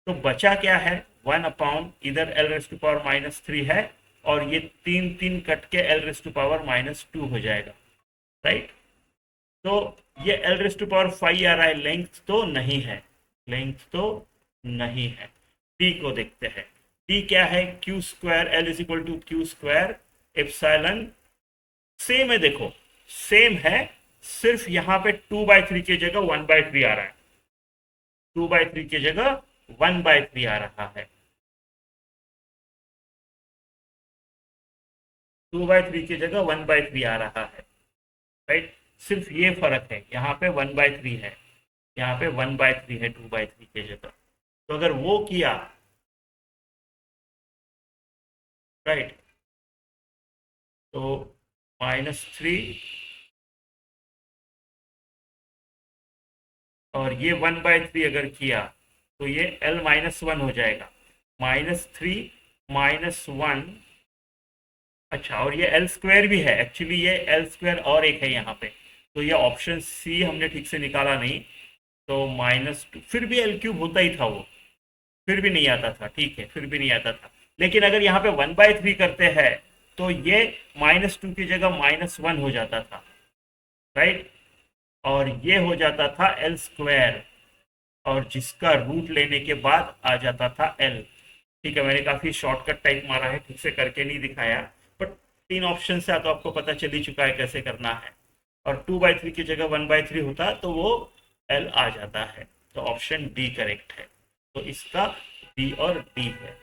तो बचा क्या है, 1 अपॉन, इधर l रेस टू पावर -3 है, और ये 3 कट के l रेस टू पावर -2 हो जाएगा, राइट। तो ये l रेस टू पावर 5 आ रहा है, लेंथ तो नहीं है, लेंथ तो नहीं है। t को देखते हैं, t क्या है, q square, l is equal to Q square epsilon, same है, देखो सेम है, सिर्फ यहाँ पे 2/3 की जगह 1/3 आ रहा है, 2/3 की जगह 1/3 आ रहा है, 2/3 की जगह 1/3 आ रहा है, राइट। सिर्फ ये फर्क है, यहाँ पे 1/3 है, यहाँ पे 1/3 है 2/3 की जगह। तो अगर वो किया, राइट, तो -3, और ये 1/3 अगर किया तो ये l-1 हो जाएगा, -3 -1। अच्छा, और ये एल स्क्वायर भी है, एक्चुअली ये एल स्क्वायर और एक है यहाँ पे, तो ये ऑप्शन सी हमने ठीक से निकाला नहीं। तो -2, फिर भी एल क्यूब होता ही था वो, फिर भी नहीं आता था, ठीक है, फिर भी नहीं आता था। लेकिन अगर यहाँ पे 1/3 करते हैं तो ये -2 की जगह -1 हो जाता था, राइट, और ये हो जाता था एल स्क्वायर, और जिसका रूट लेने के बाद आ जाता था एल। ठीक है, मैंने काफ़ी शॉर्टकट टाइप मारा है, ठीक से करके नहीं दिखाया, बट 3 ऑप्शन से तो आपको पता चल ही चुका है कैसे करना है। और 2/3 की जगह 1/3 होता तो वो एल आ जाता है। तो ऑप्शन डी करेक्ट है। तो इसका बी और डी है।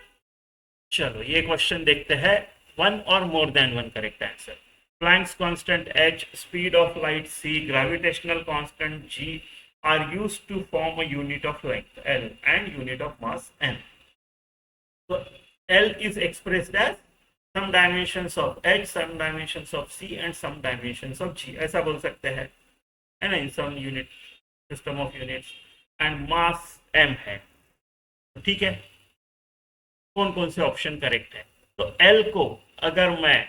चलो ये क्वेश्चन देखते हैं, one or more than one correct answer. Planck's constant h, speed of light c, gravitational constant g are used to form a unit of length L and unit of mass m. So L is expressed as some dimensions of h, some dimensions of c and some dimensions of g, ऐसा बोल सकते हैं, है ना, in some unit system of units, and mass m है। तो ठीक है, कौन कौन से ऑप्शन करेक्ट है? तो L को अगर मैं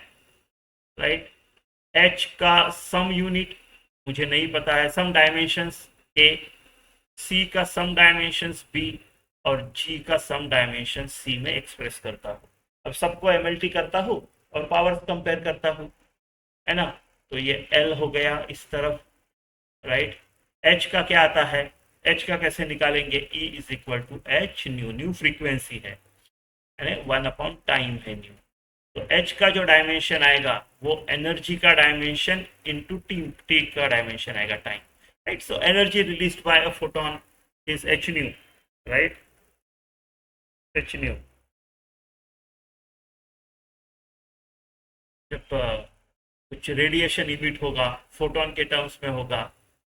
राइट h का सम यूनिट मुझे नहीं पता है, सम डायमेंशंस a, c का सम डायमेंशंस b और g का सम डायमेंशन c में एक्सप्रेस करता हूँ। अब सबको एमएलटी करता हूँ और पावर्स कंपेयर करता हूँ, है ना। तो ये L हो गया इस तरफ, राइट। h का क्या आता है? h का कैसे निकालेंगे? E is equal to H nu, nu frequency है, 1/टाइम है न्यू। तो h का जो डायमेंशन आएगा वो एनर्जी का डायमेंशन इनटू टी का डायमेंशन आएगा, time, right. So energy released by a photon is h new, right, h new. जब कुछ रेडिएशन इमिट होगा फोटोन के टर्म्स में होगा,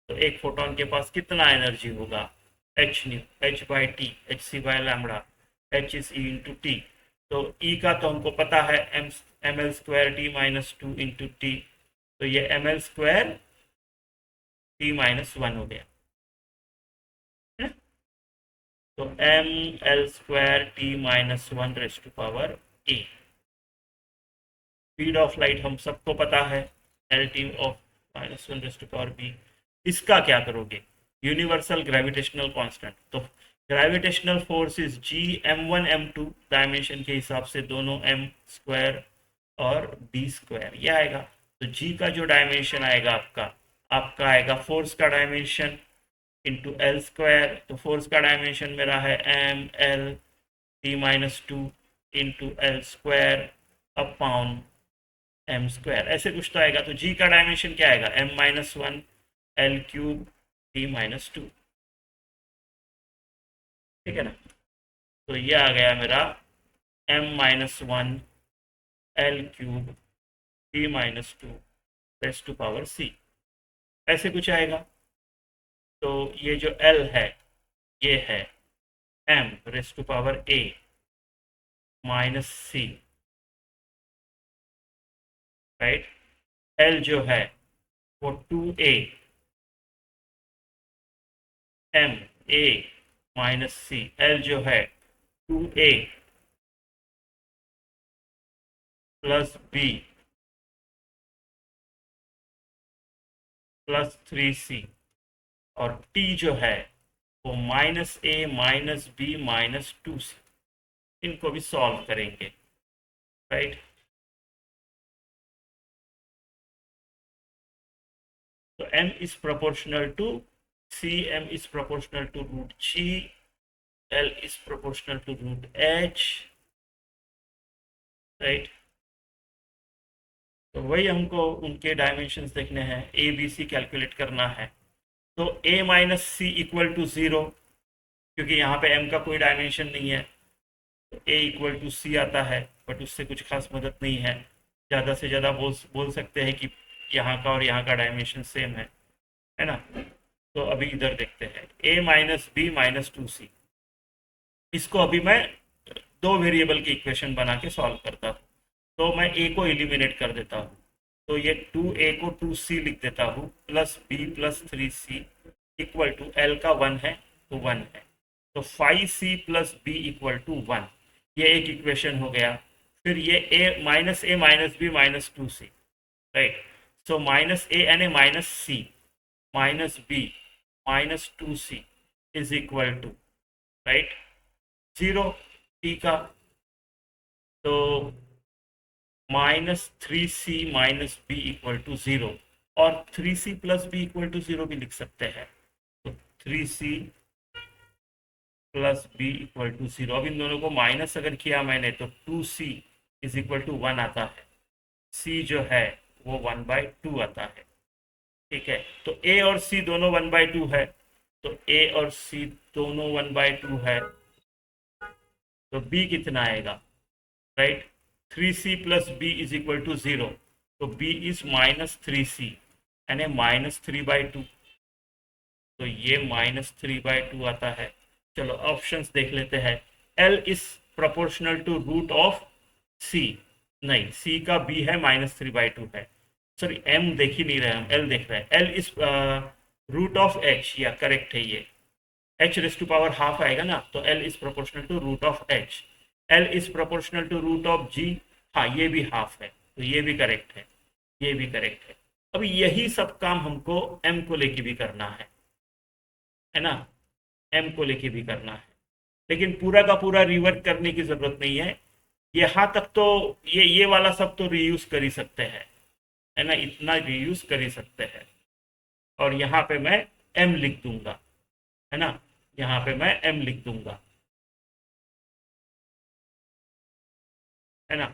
तो एक फोटोन के पास कितना एनर्जी होगा? h न्यू, h बाई टी, H C by lambda, h is E into टी। तो E का तो हमको पता है M L square T minus two into टी, तो ये M L square T minus one हो गया है? तो M L square T minus one raise to power A. Speed of light हम सबको पता है, L T of minus one raise to power B. इसका क्या करोगे? यूनिवर्सल ग्रेविटेशनल कांस्टेंट, तो gravitational force is G M one M two, dimension के हिसाब से दोनों एम स्क्वायर और बी स्क्वायर ये आएगा। तो जी का जो डायमेंशन आएगा आपका आएगा फोर्स का डायमेंशन इंटू एल स्क्वायर। तो फोर्स का डायमेंशन मेरा है M L T minus two into L square upon M square, ऐसे कुछ तो आएगा। तो जी का डायमेंशन क्या आएगा? M minus one L cube T minus two, ठीक है ना। तो ये आ गया मेरा m minus one L cube T minus two raise to power c, ऐसे कुछ आएगा। तो ये जो l है ये है m raise to power a minus c, right. l जो है वो 2a m a minus c, l जो है 2a plus b plus 3c, और t जो है वो minus A minus B minus 2c। इनको भी सॉल्व करेंगे, राइट। तो m is proportional to c, m is proportional to root g, l is proportional to root h, right. तो वही हमको उनके डायमेंशंस देखने हैं, ए बी सी कैलकुलेट करना है। तो a minus C equal to zero, क्योंकि यहाँ पे m का कोई डायमेंशन नहीं है, तो a इक्वल टू सी आता है, बट उससे कुछ खास मदद नहीं है। ज़्यादा से ज़्यादा बोल सकते हैं कि यहाँ का और यहाँ का डायमेंशन सेम है ना। तो अभी इधर देखते हैं a minus B minus two C, इसको अभी मैं दो वेरिएबल की इक्वेशन बना के सॉल्व करता हूँ। तो मैं a को एलिमिनेट कर देता हूँ, तो ये 2a को 2c लिख देता हूँ plus b plus 3c equal to l का 1 है तो 1 है, तो 5c plus b equal to 1, ये एक इक्वेशन हो गया। फिर ये a minus b minus 2c, right. So minus a यानी minus c minus b minus 2c is equal to, right, 0 t का। तो minus 3c minus B equal to 0, और 3c plus B equal to 0 भी लिख सकते हैं। तो 3c plus B equal to 0, अब इन दोनों को माइनस अगर किया मैंने तो 2c इज इक्वल टू 1 आता है, c जो है वो 1/2 आता है, ठीक है। तो a और c दोनों 1/2 है, तो a और c दोनों 1/2 है, तो b कितना आएगा, right, 3c plus B is equal to 0, तो b इज -3c यानी -3/2, तो ये -3/2 आता है। चलो ऑप्शंस देख लेते हैं। L is proportional to root of C, नहीं C का B है -3/2 है, सॉरी M देख ही नहीं रहे हम, L देख रहे हैं। L is root of H, या करेक्ट है ये, H raise to power half आएगा ना, तो L is proportional to root of H। L is proportional to root of G, हाँ ये भी हाफ है, तो ये भी करेक्ट है, ये भी करेक्ट है। अब यही सब काम हमको M को लेके भी करना है ना, M को लेके भी करना है, लेकिन पूरा का पूरा रिवर्ट करने की जरूरत नहीं है। यहाँ तक तो ये वाला सब तो रीयूज कर ही सकते हैं, है ना, इतना रीयूज कर ही सकते हैं। और यहाँ पे मैं M लिख दूंगा, है ना, यहाँ पे मैं M लिख दूंगा, है ना।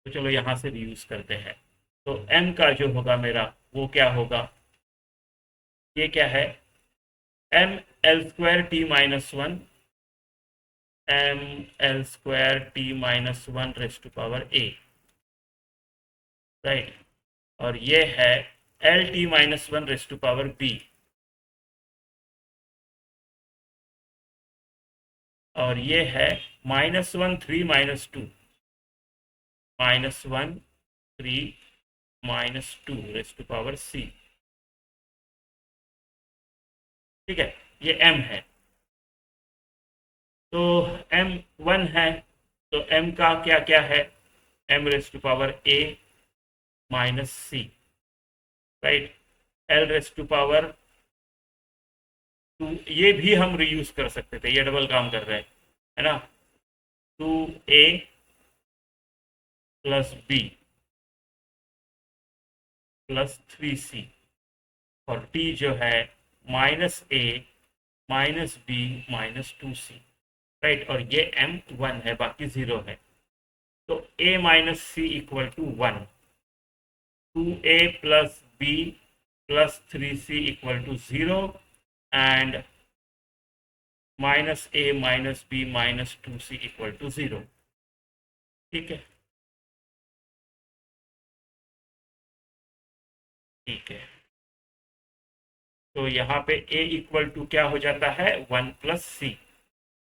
तो चलो यहाँ से रीयूज करते हैं। तो M का जो होगा मेरा वो क्या होगा, ये क्या है, M L square T minus one, M L square T minus one raise to power A, right. और ये है L T minus one raise to power B, और ये है -1 3 -2, -1 3 -2 रेस टू पावर सी, ठीक है, ये m है। तो m 1 है, तो m का क्या क्या है, m raise to power a minus C, right, l raise to power 2, ये भी हम रीयूज कर सकते थे, ये डबल काम कर रहे हैं, है ना, 2a plus b plus 3c, और t जो है -a -b -2c, राइट, और ये m1 है, बाकी 0 है। तो a minus C equal to 1, 2a plus b plus 3c equal to 0, and -a -b -2c equal to 0, ठीक है, ठीक है। तो यहाँ पे a इक्वल टू क्या हो जाता है, 1 प्लस सी।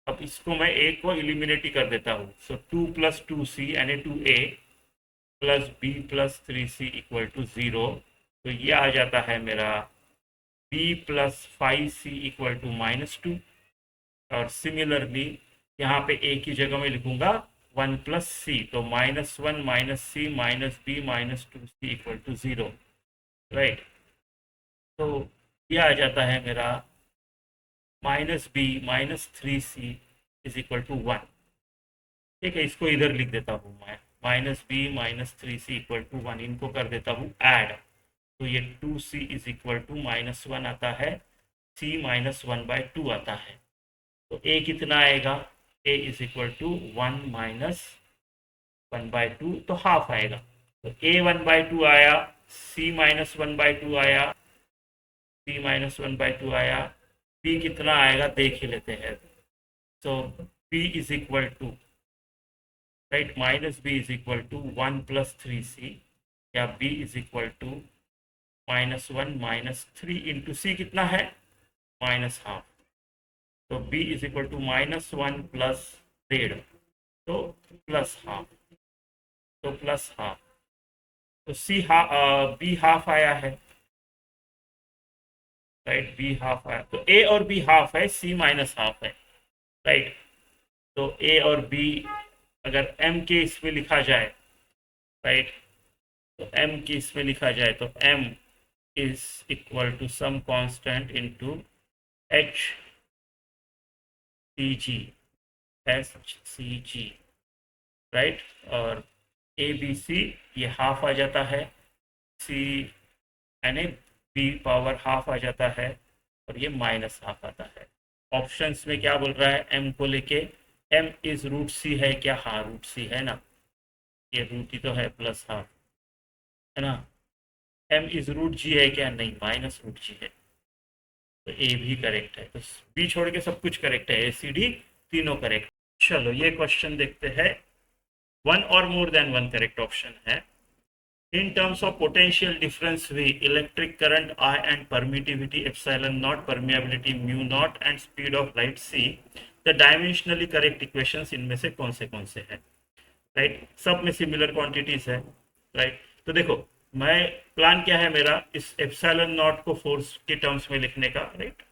अब इसको मैं a को इलिमिनेट ही कर देता हूँ, सो 2 प्लस 2c यानी 2a plus b plus 3c equal to 0, तो ये आ जाता है मेरा b plus 5c equal to -2, और सिमिलरली यहाँ पे a की जगह में लिखूंगा 1 प्लस सी, तो -1 -c -b -2c equal to 0, right. तो ये आ जाता है मेरा -b -3c is equal to 1, ठीक है, इसको इधर लिख देता हूँ मैं, -b -3c इक्वल टू 1, इनको कर देता हूँ ऐड, तो ये 2c इज इक्वल टू -1 आता है, c -1/2 आता है। तो a कितना आएगा, a इज इक्वल टू 1 -1/2, तो हाफ आएगा। तो a 1/2 आया, c -1/2 आया, c -1/2 आया, b कितना आएगा देख ही लेते हैं। तो b is equal to, right, -b is equal to 1 plus 3c, या b is equal to -1 -3 into c कितना है, -हाफ, तो b is equal to -1 plus 1.5, तो प्लस हाफ, तो प्लस हाफ, तो b हाफ आया है, राइट, b हाफ आया, तो a और b हाफ है, c माइनस हाफ है, राइट। तो a और b अगर m के इसमें लिखा जाए, राइट, तो m की इसमें लिखा जाए, तो m is equal to some constant into h C G, S C G, right, और ए बी सी ये हाफ आ जाता है, सी यानी बी पावर हाफ आ जाता है, और ये माइनस हाफ आता है। ऑप्शंस में क्या बोल रहा है, एम को लेके, एम इज रूट सी है क्या, हाँ रूट सी है ना, ये रूट ही तो है, प्लस हाफ, है ना। एम इज रूट जी है क्या, नहीं माइनस रूट जी है, तो ए भी करेक्ट है, तो बी छोड़ के सब कुछ करेक्ट है, ए सी डी तीनों करेक्ट। चलो ये क्वेश्चन देखते हैं। One or more than one correct option है। In terms of potential difference V, electric current I and permittivity epsilon naught, permeability mu naught and speed of light C, the dimensionally correct equations इनमें से कौन से है? राइट, सब में सिमिलर क्वांटिटीज है। राइट, तो देखो मैं प्लान क्या है मेरा, इस एप्सिलॉन नॉट को फोर्स के टर्म्स में लिखने का। Right,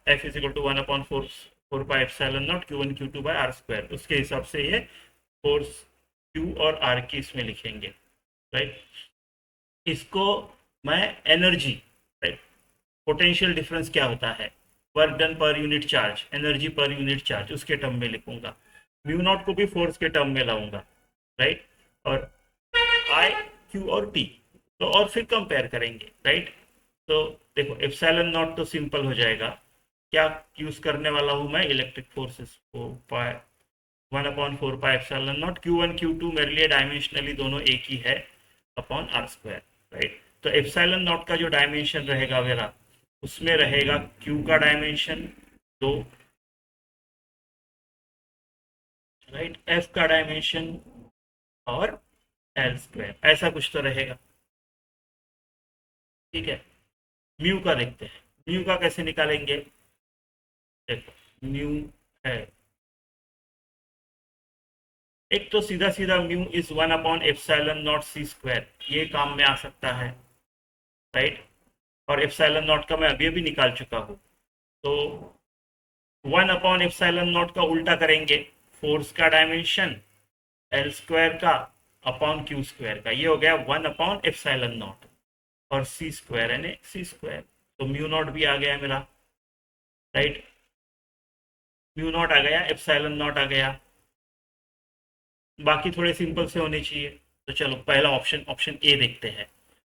F is equal to 1/4 4 pi epsilon not Q1 Q2 by R square, उसके हिसाब से ये फोर्स Q और R की इसमें लिखेंगे। राइट, इसको मैं एनर्जी, राइट, पोटेंशियल डिफरेंस क्या होता है, work done per unit charge, energy per unit charge, उसके टर्म में लिखूंगा। म्यू नॉट को भी फोर्स के टर्म में लाऊंगा। राइट, और आई, क्यू और टी, तो और फिर कंपेयर करेंगे। राइट, तो देखो एप्सिलॉन नॉट तो सिंपल हो जाएगा, क्या यूज करने वाला हूं मैं, इलेक्ट्रिक फोर्सेस को 1/4 pi epsilon not Q1 Q2 मेरे लिए डायमेंशनली दोनों एक ही है अपॉन आर स्क्वायर। राइट, तो एप्सिलॉन नॉट का जो डायमेंशन रहेगा मेरा, उसमें रहेगा Q का डायमेंशन 2, राइट, F का डायमेंशन और एल स्क्वायर, ऐसा कुछ तो रहेगा। ठीक है, म्यू का देखते हैं, म्यू का कैसे निकालेंगे। देखो म्यू है, एक तो सीधा सीधा म्यू इज 1/एप्सिलॉन नॉट सी स्क्वायर, ये काम में आ सकता है। राइट, और एप्सिलॉन नॉट का मैं अभी अभी निकाल चुका हूँ। तो 1/एप्सिलॉन नॉट का उल्टा करेंगे, फोर्स का डायमेंशन एल स्क्वायर का अपॉन क्यू स्क्वायर का, ये हो गया 1/एप्सिलॉन नॉट, और सी स्क्वायर यानी सी स्क्वायर, तो म्यू नॉट भी आ गया मेरा। राइट, म्यू नॉट आ गया, एप्सिलॉन नॉट आ गया, बाकी थोड़े सिंपल से होने चाहिए। तो चलो पहला ऑप्शन, ऑप्शन ए देखते हैं।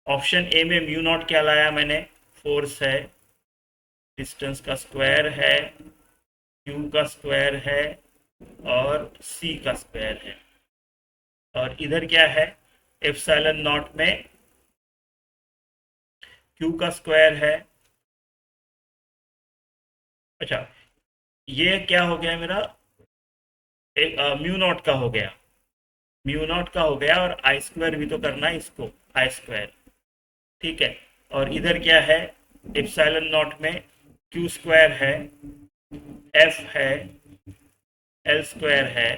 ऑप्शन ए में म्यू नॉट क्या लाया मैंने, फोर्स है, डिस्टेंस का स्क्वायर है, क्यू का स्क्वायर है और सी का स्क्वायर है, और इधर क्या है, एप्सिलॉन नॉट में क्यू का स्क्वायर है। अच्छा, ये क्या हो गया मेरा, एक म्यू नॉट का हो गया, म्यू नॉट का हो गया, और आई स्क्वायर भी तो करना है इसको, आई स्क्वायर। ठीक है, और इधर क्या है, एप्सिलॉन नॉट में क्यू स्क्वायर है, एफ है, एल स्क्वायर है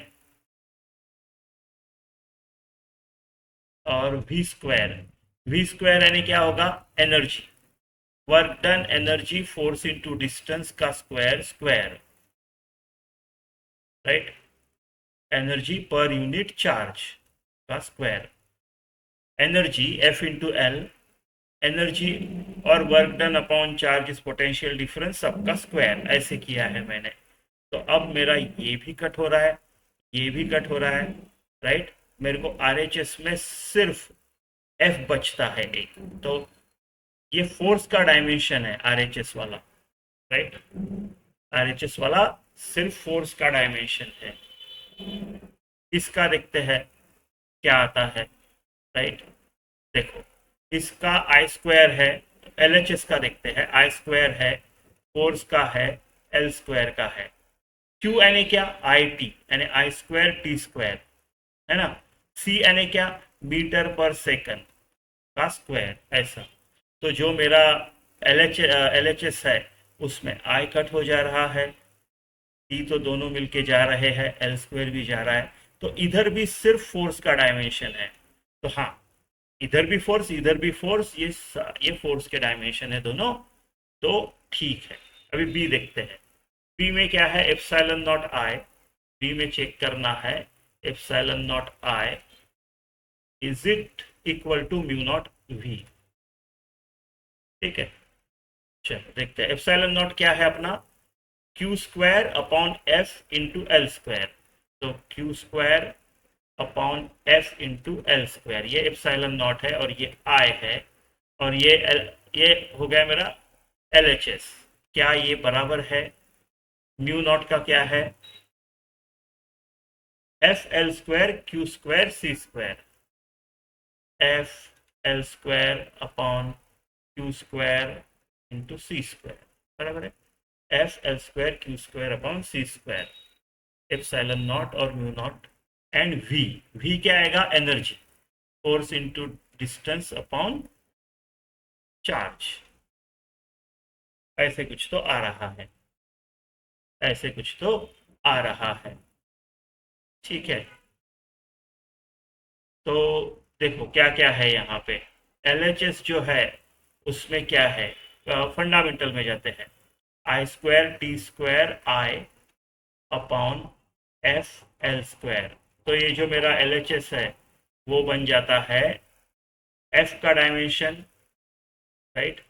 और वी स्क्वायर। वी स्क्वायर यानी क्या होगा, energy, work done energy force into distance का square, square. Right, energy per unit charge का square, energy F into L, energy और work done upon charge is potential difference सबका स्क्वायर, ऐसे किया है मैंने। तो अब मेरा ये भी कट हो रहा है, ये भी कट हो रहा है। राइट, मेरे को आरएचएस में सिर्फ एफ बचता है एक, तो ये फोर्स का डायमेंशन है आरएचएस वाला। राइट, आरएचएस वाला सिर्फ फोर्स का डायमेंशन है। इसका देखते हैं क्या आता है। राइट, देखो इसका आई स्क्वायर है, एलएचएस का देखते हैं, आई स्क्वायर है, फोर्स का है, एल स्क्वायर का है, क्यू यानी क्या, आई टी यानी आई स्क्वायर टी स्क्वायर, है ना, सी यानी क्या, मीटर पर सेकंड का स्क्वायर, ऐसा। तो जो मेरा एल एच एस है उसमें आई कट हो जा रहा है, टी तो दोनों मिलके जा रहे हैं, एल स्क्वायर भी जा रहा है, तो इधर भी सिर्फ फोर्स का डायमेंशन है। तो हाँ, इधर भी फोर्स, इधर भी फोर्स, ये फोर्स के डायमेंशन है दोनों, तो ठीक है। अभी बी देखते हैं, बी में क्या है, एप्सिलॉन नॉट आई, बी में चेक करना है epsilon naught I is it equal to mu naught V. ठीक है, चलो देखते हैं एप्सिलॉन नॉट क्या है अपना, Q square upon F into L square, तो Q square upon F into L square, ये एप्सिलॉन नॉट है और ये आई है, और ये हो गया मेरा एल एच एस। क्या ये बराबर है, म्यू नॉट का क्या है, F L square Q square C square, F L square upon Q square into C square बराबर है F L square Q square upon C square epsilon naught और mu naught and V V क्या आएगा energy force into distance upon charge ऐसे कुछ तो आ रहा है ऐसे कुछ तो आ रहा है ठीक है तो देखो क्या क्या है यहाँ पे एलएचएस जो है उसमें क्या है फंडामेंटल में जाते हैं आई स्क्वायर टी स्क्वायर आई अपॉन एफ एल स्क्वायर तो ये जो मेरा एलएचएस है वो बन जाता है एफ का dimension right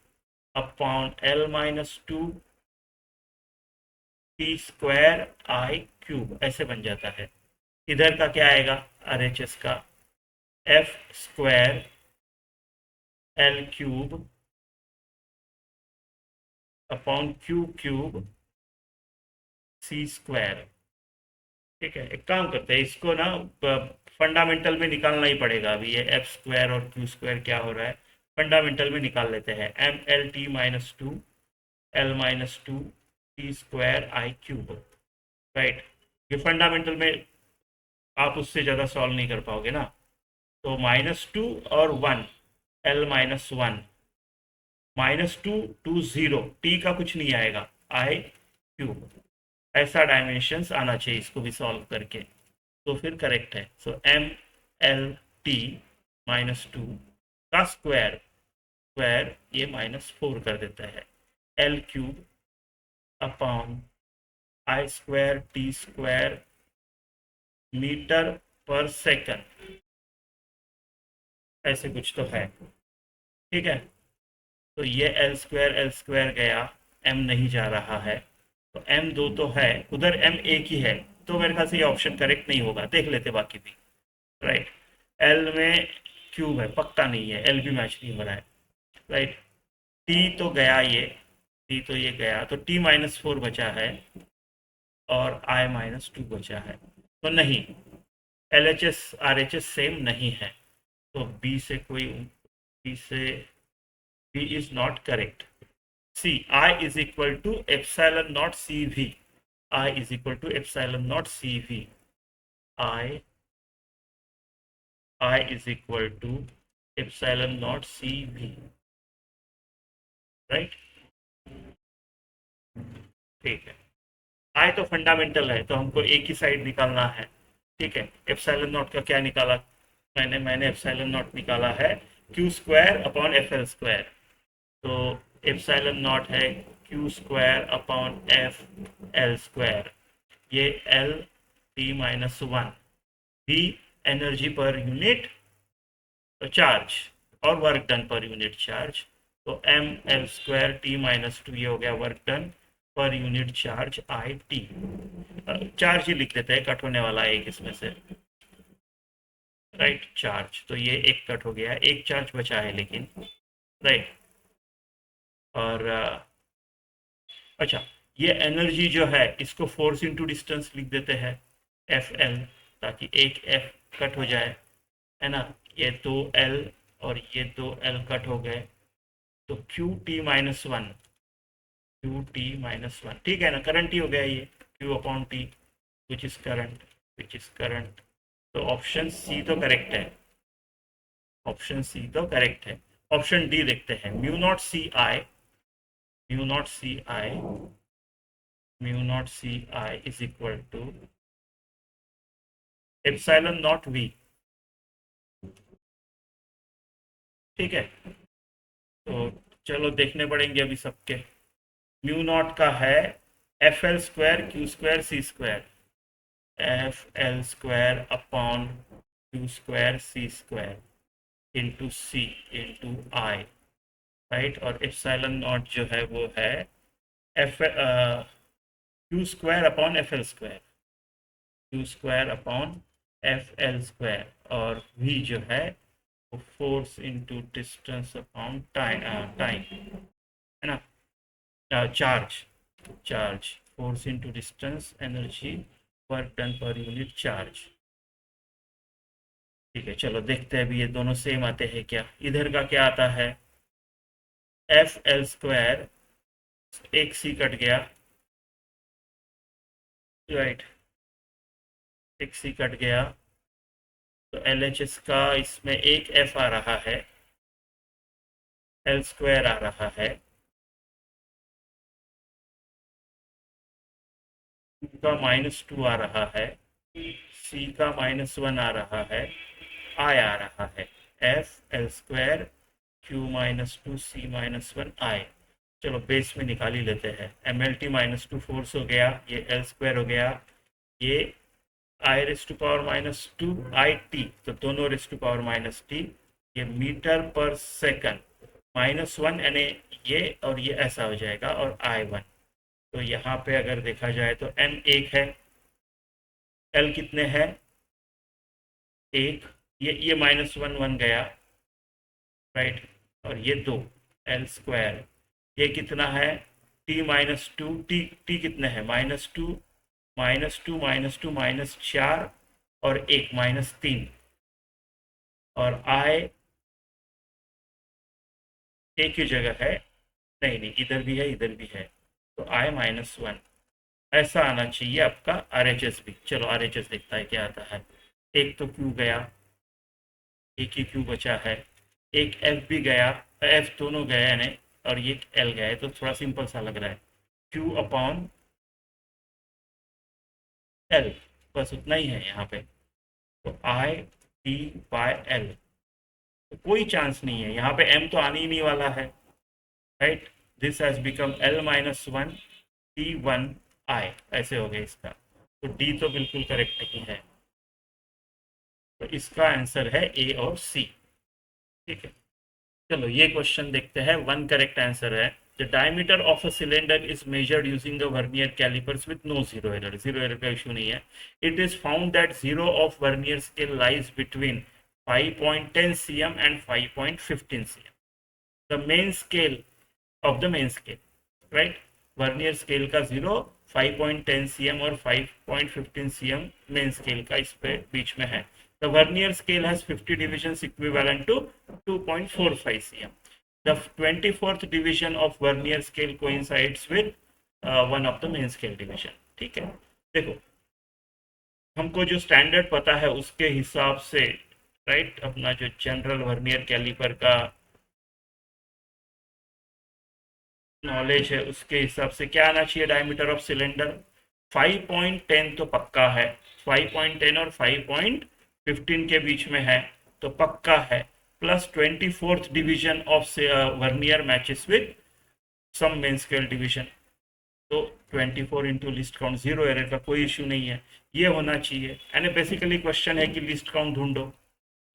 upon L minus two T square I cube ऐसे बन जाता है इधर का क्या आएगा आरएचएस का F square L cube upon Q cube C square ठीक है एक काम करते हैं इसको ना फंडामेंटल में निकालना ही पड़ेगा अभी ये एफ स्क्वायर और क्यू स्क्वायर क्या हो रहा है फंडामेंटल में निकाल लेते हैं M L T minus two L minus two T square I cube right ये फंडामेंटल में आप उससे ज़्यादा सॉल्व नहीं कर पाओगे ना तो -2 और 1 एल माइनस वन -2 0 टी का कुछ नहीं आएगा आई क्यूब ऐसा डायमेंशंस आना चाहिए इसको भी सॉल्व करके तो फिर करेक्ट है सो एम एल टी -2 का स्क्वायर स्क्वायर ये -4 कर देता है L cube upon I square T square metre पर सेकंड ऐसे कुछ तो है ठीक है तो ये एल स्क्वायर गया एम नहीं जा रहा है तो एम दो तो है उधर एम एक ही है तो मेरे ख्याल से ये ऑप्शन करेक्ट नहीं होगा देख लेते बाकी भी राइट एल में क्यूब है पक्का नहीं है एल भी मैच नहीं हो रहा है राइट टी तो गया ये टी तो ये गया तो टी -4 बचा है और आई -2 बचा है तो नहीं L H S R H S same नहीं है तो बी से कोई बी से B is not correct C I is equal to epsilon naught C V I is equal to epsilon naught C V I I is equal to epsilon naught C V right ठीक है आई तो फंडामेंटल है तो हमको एक ही साइड निकालना है ठीक है एप्सिलॉन नॉट का क्या निकाला मैंने एप्सिलॉन नॉट निकाला है Q square upon F L square तो एप्सिलॉन नॉट है Q square upon F L square ये एल टी -1 भी एनर्जी पर यूनिट चार्ज और work done per unit charge तो एम एल स्क्वायर टी -2 ये हो गया work done per unit charge I T charge ही लिख देते हैं कट होने वाला है एक इसमें से राइट चार्ज तो ये एक कट हो गया एक चार्ज बचा है लेकिन राइट और अच्छा ये एनर्जी जो है इसको फोर्स इंटू डिस्टेंस लिख देते हैं एफ एल ताकि एक एफ कट हो जाए है ना ये 2 एल और ये 2 एल कट हो गए तो क्यू टी -1 क्यू टी -1 ठीक है ना करंट ही हो गया ये Q upon T which is current तो ऑप्शन सी तो करेक्ट है ऑप्शन सी तो करेक्ट है ऑप्शन डी देखते हैं mu naught C I mu naught C I mu naught C I is equal to epsilon naught V ठीक है तो चलो देखने पड़ेंगे अभी सबके म्यू नॉट का है F L square Q square C square F L square upon Q square C square into C into I right और एप्सिलॉन नॉट जो है वो है F Q square upon F L square Q square upon F L square और वी जो है वो force into distance upon time है ना charge force into distance energy work done per unit charge ठीक है चलो देखते हैं अभी ये दोनों सेम आते हैं क्या इधर का क्या आता है एफ एल स्क्वायर, एक सी कट गया, राइट, एक सी कट गया, तो एल एच एस का इसमें एक एफ आ रहा है, एल स्क्वायर आ रहा है, का -2 आ रहा है, सी का -1 आ रहा है, आई आ रहा है, एफ एल स्क्वायर क्यू -2 सी -1 आई। चलो बेस में निकाल ही लेते हैं। एम एल टी -2 फोर्स हो गया, ये एल स्क्वायर हो गया, ये I raise to power -2 I T, तो दोनों रेस टू पावर -t, ये मीटर पर सेकंड, -1 यानी ये और ये ऐसा हो जाएगा, और I1। तो यहाँ पे अगर देखा जाए तो m एक है, l कितने हैं, एक, ये -1 1 गया, राइट, और ये 2, एल स्क्वायर, ये कितना है, t-2, टी कितने हैं, -2 -2 -2 -4 और एक -3, और i एक ही जगह है, नहीं नहीं इधर भी है इधर भी है, तो i -1 ऐसा आना चाहिए आपका आर एच एस भी। चलो आर एच एस देखता है क्या आता है। एक तो क्यू गया, एक ही क्यू बचा है, एक एफ भी गया, एफ दोनों गए ने, और ये एल गया है, तो थोड़ा सिंपल सा लग रहा है, क्यू अपॉन एल, बस उतना ही है यहाँ पे, तो आई टी बाय एल, तो कोई चांस नहीं है यहाँ पे, एम तो आने ही नहीं वाला है, right, this has become L -1 T 1 आई, ऐसे हो गया इसका, तो डी तो बिल्कुल करेक्ट नहीं है, तो इसका आंसर है ए और सी। ठीक है, चलो ये क्वेश्चन देखते हैं। वन करेक्ट आंसर है, the diameter of a cylinder is measured using the vernier callipers with no zero error, zero error का इशू नहीं है। It is found that zero of vernier scale lies between 5.10 cm and 5.15 cm, the main scale of the main scale, right, vernier scale का जीरो 5.10 cm और 5.15 cm मेन स्केल का इस पे बीच में है। The vernier scale has 50 divisions equivalent to 2.45 cm. The 24th division of vernier scale coincides with one of the main scale division. ठीक है, देखो हमको जो स्टैंडर्ड पता है उसके हिसाब से, राइट, अपना जो जनरल वर्नियर कैलिपर का नॉलेज है उसके हिसाब से क्या आना चाहिए, डायमीटर ऑफ सिलेंडर 5.10 तो पक्का है, 5.10 और 5.15 के बीच में है तो पक्का है, plus 24th division of vernier matches with some main scale division, तो 24 into least count, zero error का कोई इश्यू नहीं है, ये होना चाहिए। यानी बेसिकली क्वेश्चन है कि लिस्ट काउंट ढूंढो,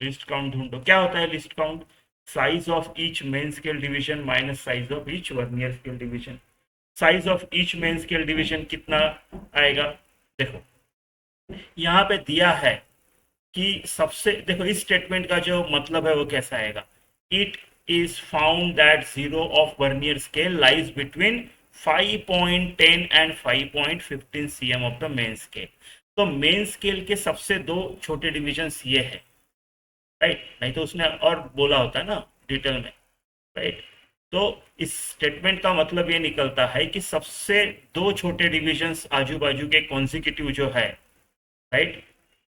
लिस्ट काउंट ढूंढो, क्या होता है list count, size of each main scale division minus size of each vernier scale division. Size of each main scale division कितना आएगा, देखो यहाँ पे दिया है कि सबसे, देखो इस स्टेटमेंट का जो मतलब है वो कैसा आएगा, it is found that zero of vernier scale lies between 5.10 and 5.15 cm of the main scale. तो मेन स्केल के सबसे दो छोटे डिविजन्स ये है, राइट, नहीं तो उसने और बोला होता है ना डिटेल में, राइट। तो इस स्टेटमेंट का मतलब ये निकलता है कि सबसे दो छोटे डिविजन्स आजू बाजू के कॉन्सिक्यूटिव जो है, राइट,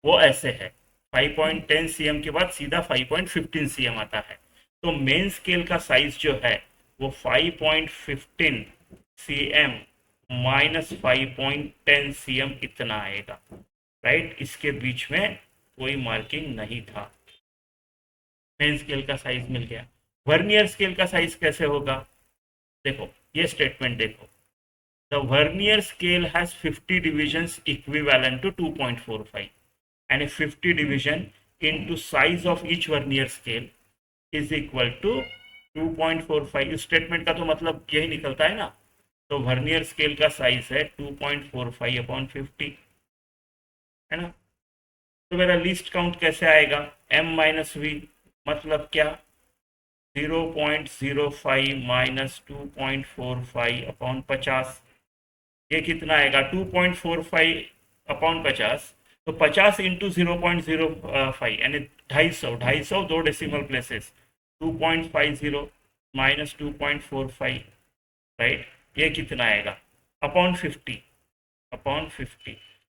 वो ऐसे है, 5.10 cm के बाद सीधा 5.15 cm आता है, तो मेन स्केल का साइज जो है वो 5.15 cm माइनस 5.10 cm इतना आएगा, राइट, इसके बीच में कोई मार्किंग नहीं था, मेन स्केल का साइज मिल गया। वर्नियर स्केल का साइज कैसे होगा, देखो ये स्टेटमेंट देखो, the vernier scale has 50 divisions equivalent to 2.45 and 50 division into size of each vernier scale is equal to 2.45। इस स्टेटमेंट का तो मतलब यही निकलता है ना, तो वर्नियर स्केल का साइज है 2.45 अपॉन 50, है ना। तो मेरा लिस्ट काउंट कैसे आएगा, m माइनस वी, मतलब क्या, 0.05 माइनस 2.45 अपॉन 50, ये कितना आएगा 2.45 अपॉन 50, तो 50 इंटू 0.05 यानी 250, 250 दो डेसिमल प्लेसेस, 2.50 -2.45, राइट। ये कितना आएगा अपॉन 50।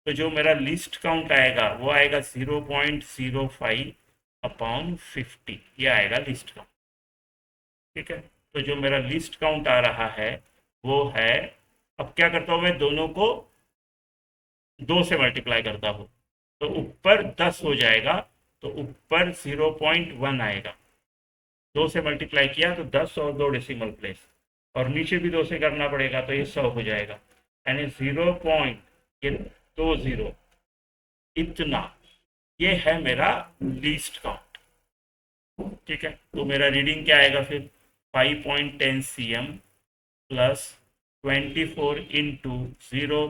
तो जो मेरा लिस्ट काउंट आएगा वो आएगा 0.05 अपॉन 50, ये आएगा लिस्ट काउंट। ठीक है, तो जो मेरा लिस्ट काउंट आ रहा है वो है, अब क्या करता हूँ मैं, दोनों को 2 से मल्टीप्लाई करता हूँ, तो ऊपर 10 हो जाएगा, तो ऊपर 0.1 आएगा। 2 से मल्टीप्लाई किया तो 10 और 2 डेसिमल प्लेस, और नीचे भी 2 से करना पड़ेगा, तो ये 100 हो जाएगा। यानी 0.20 इतना, ये है मेरा लीस्ट काउंट। ठीक है, तो मेरा रीडिंग क्या आएगा फिर, 5.10 cm प्लस 24 इंटू 0.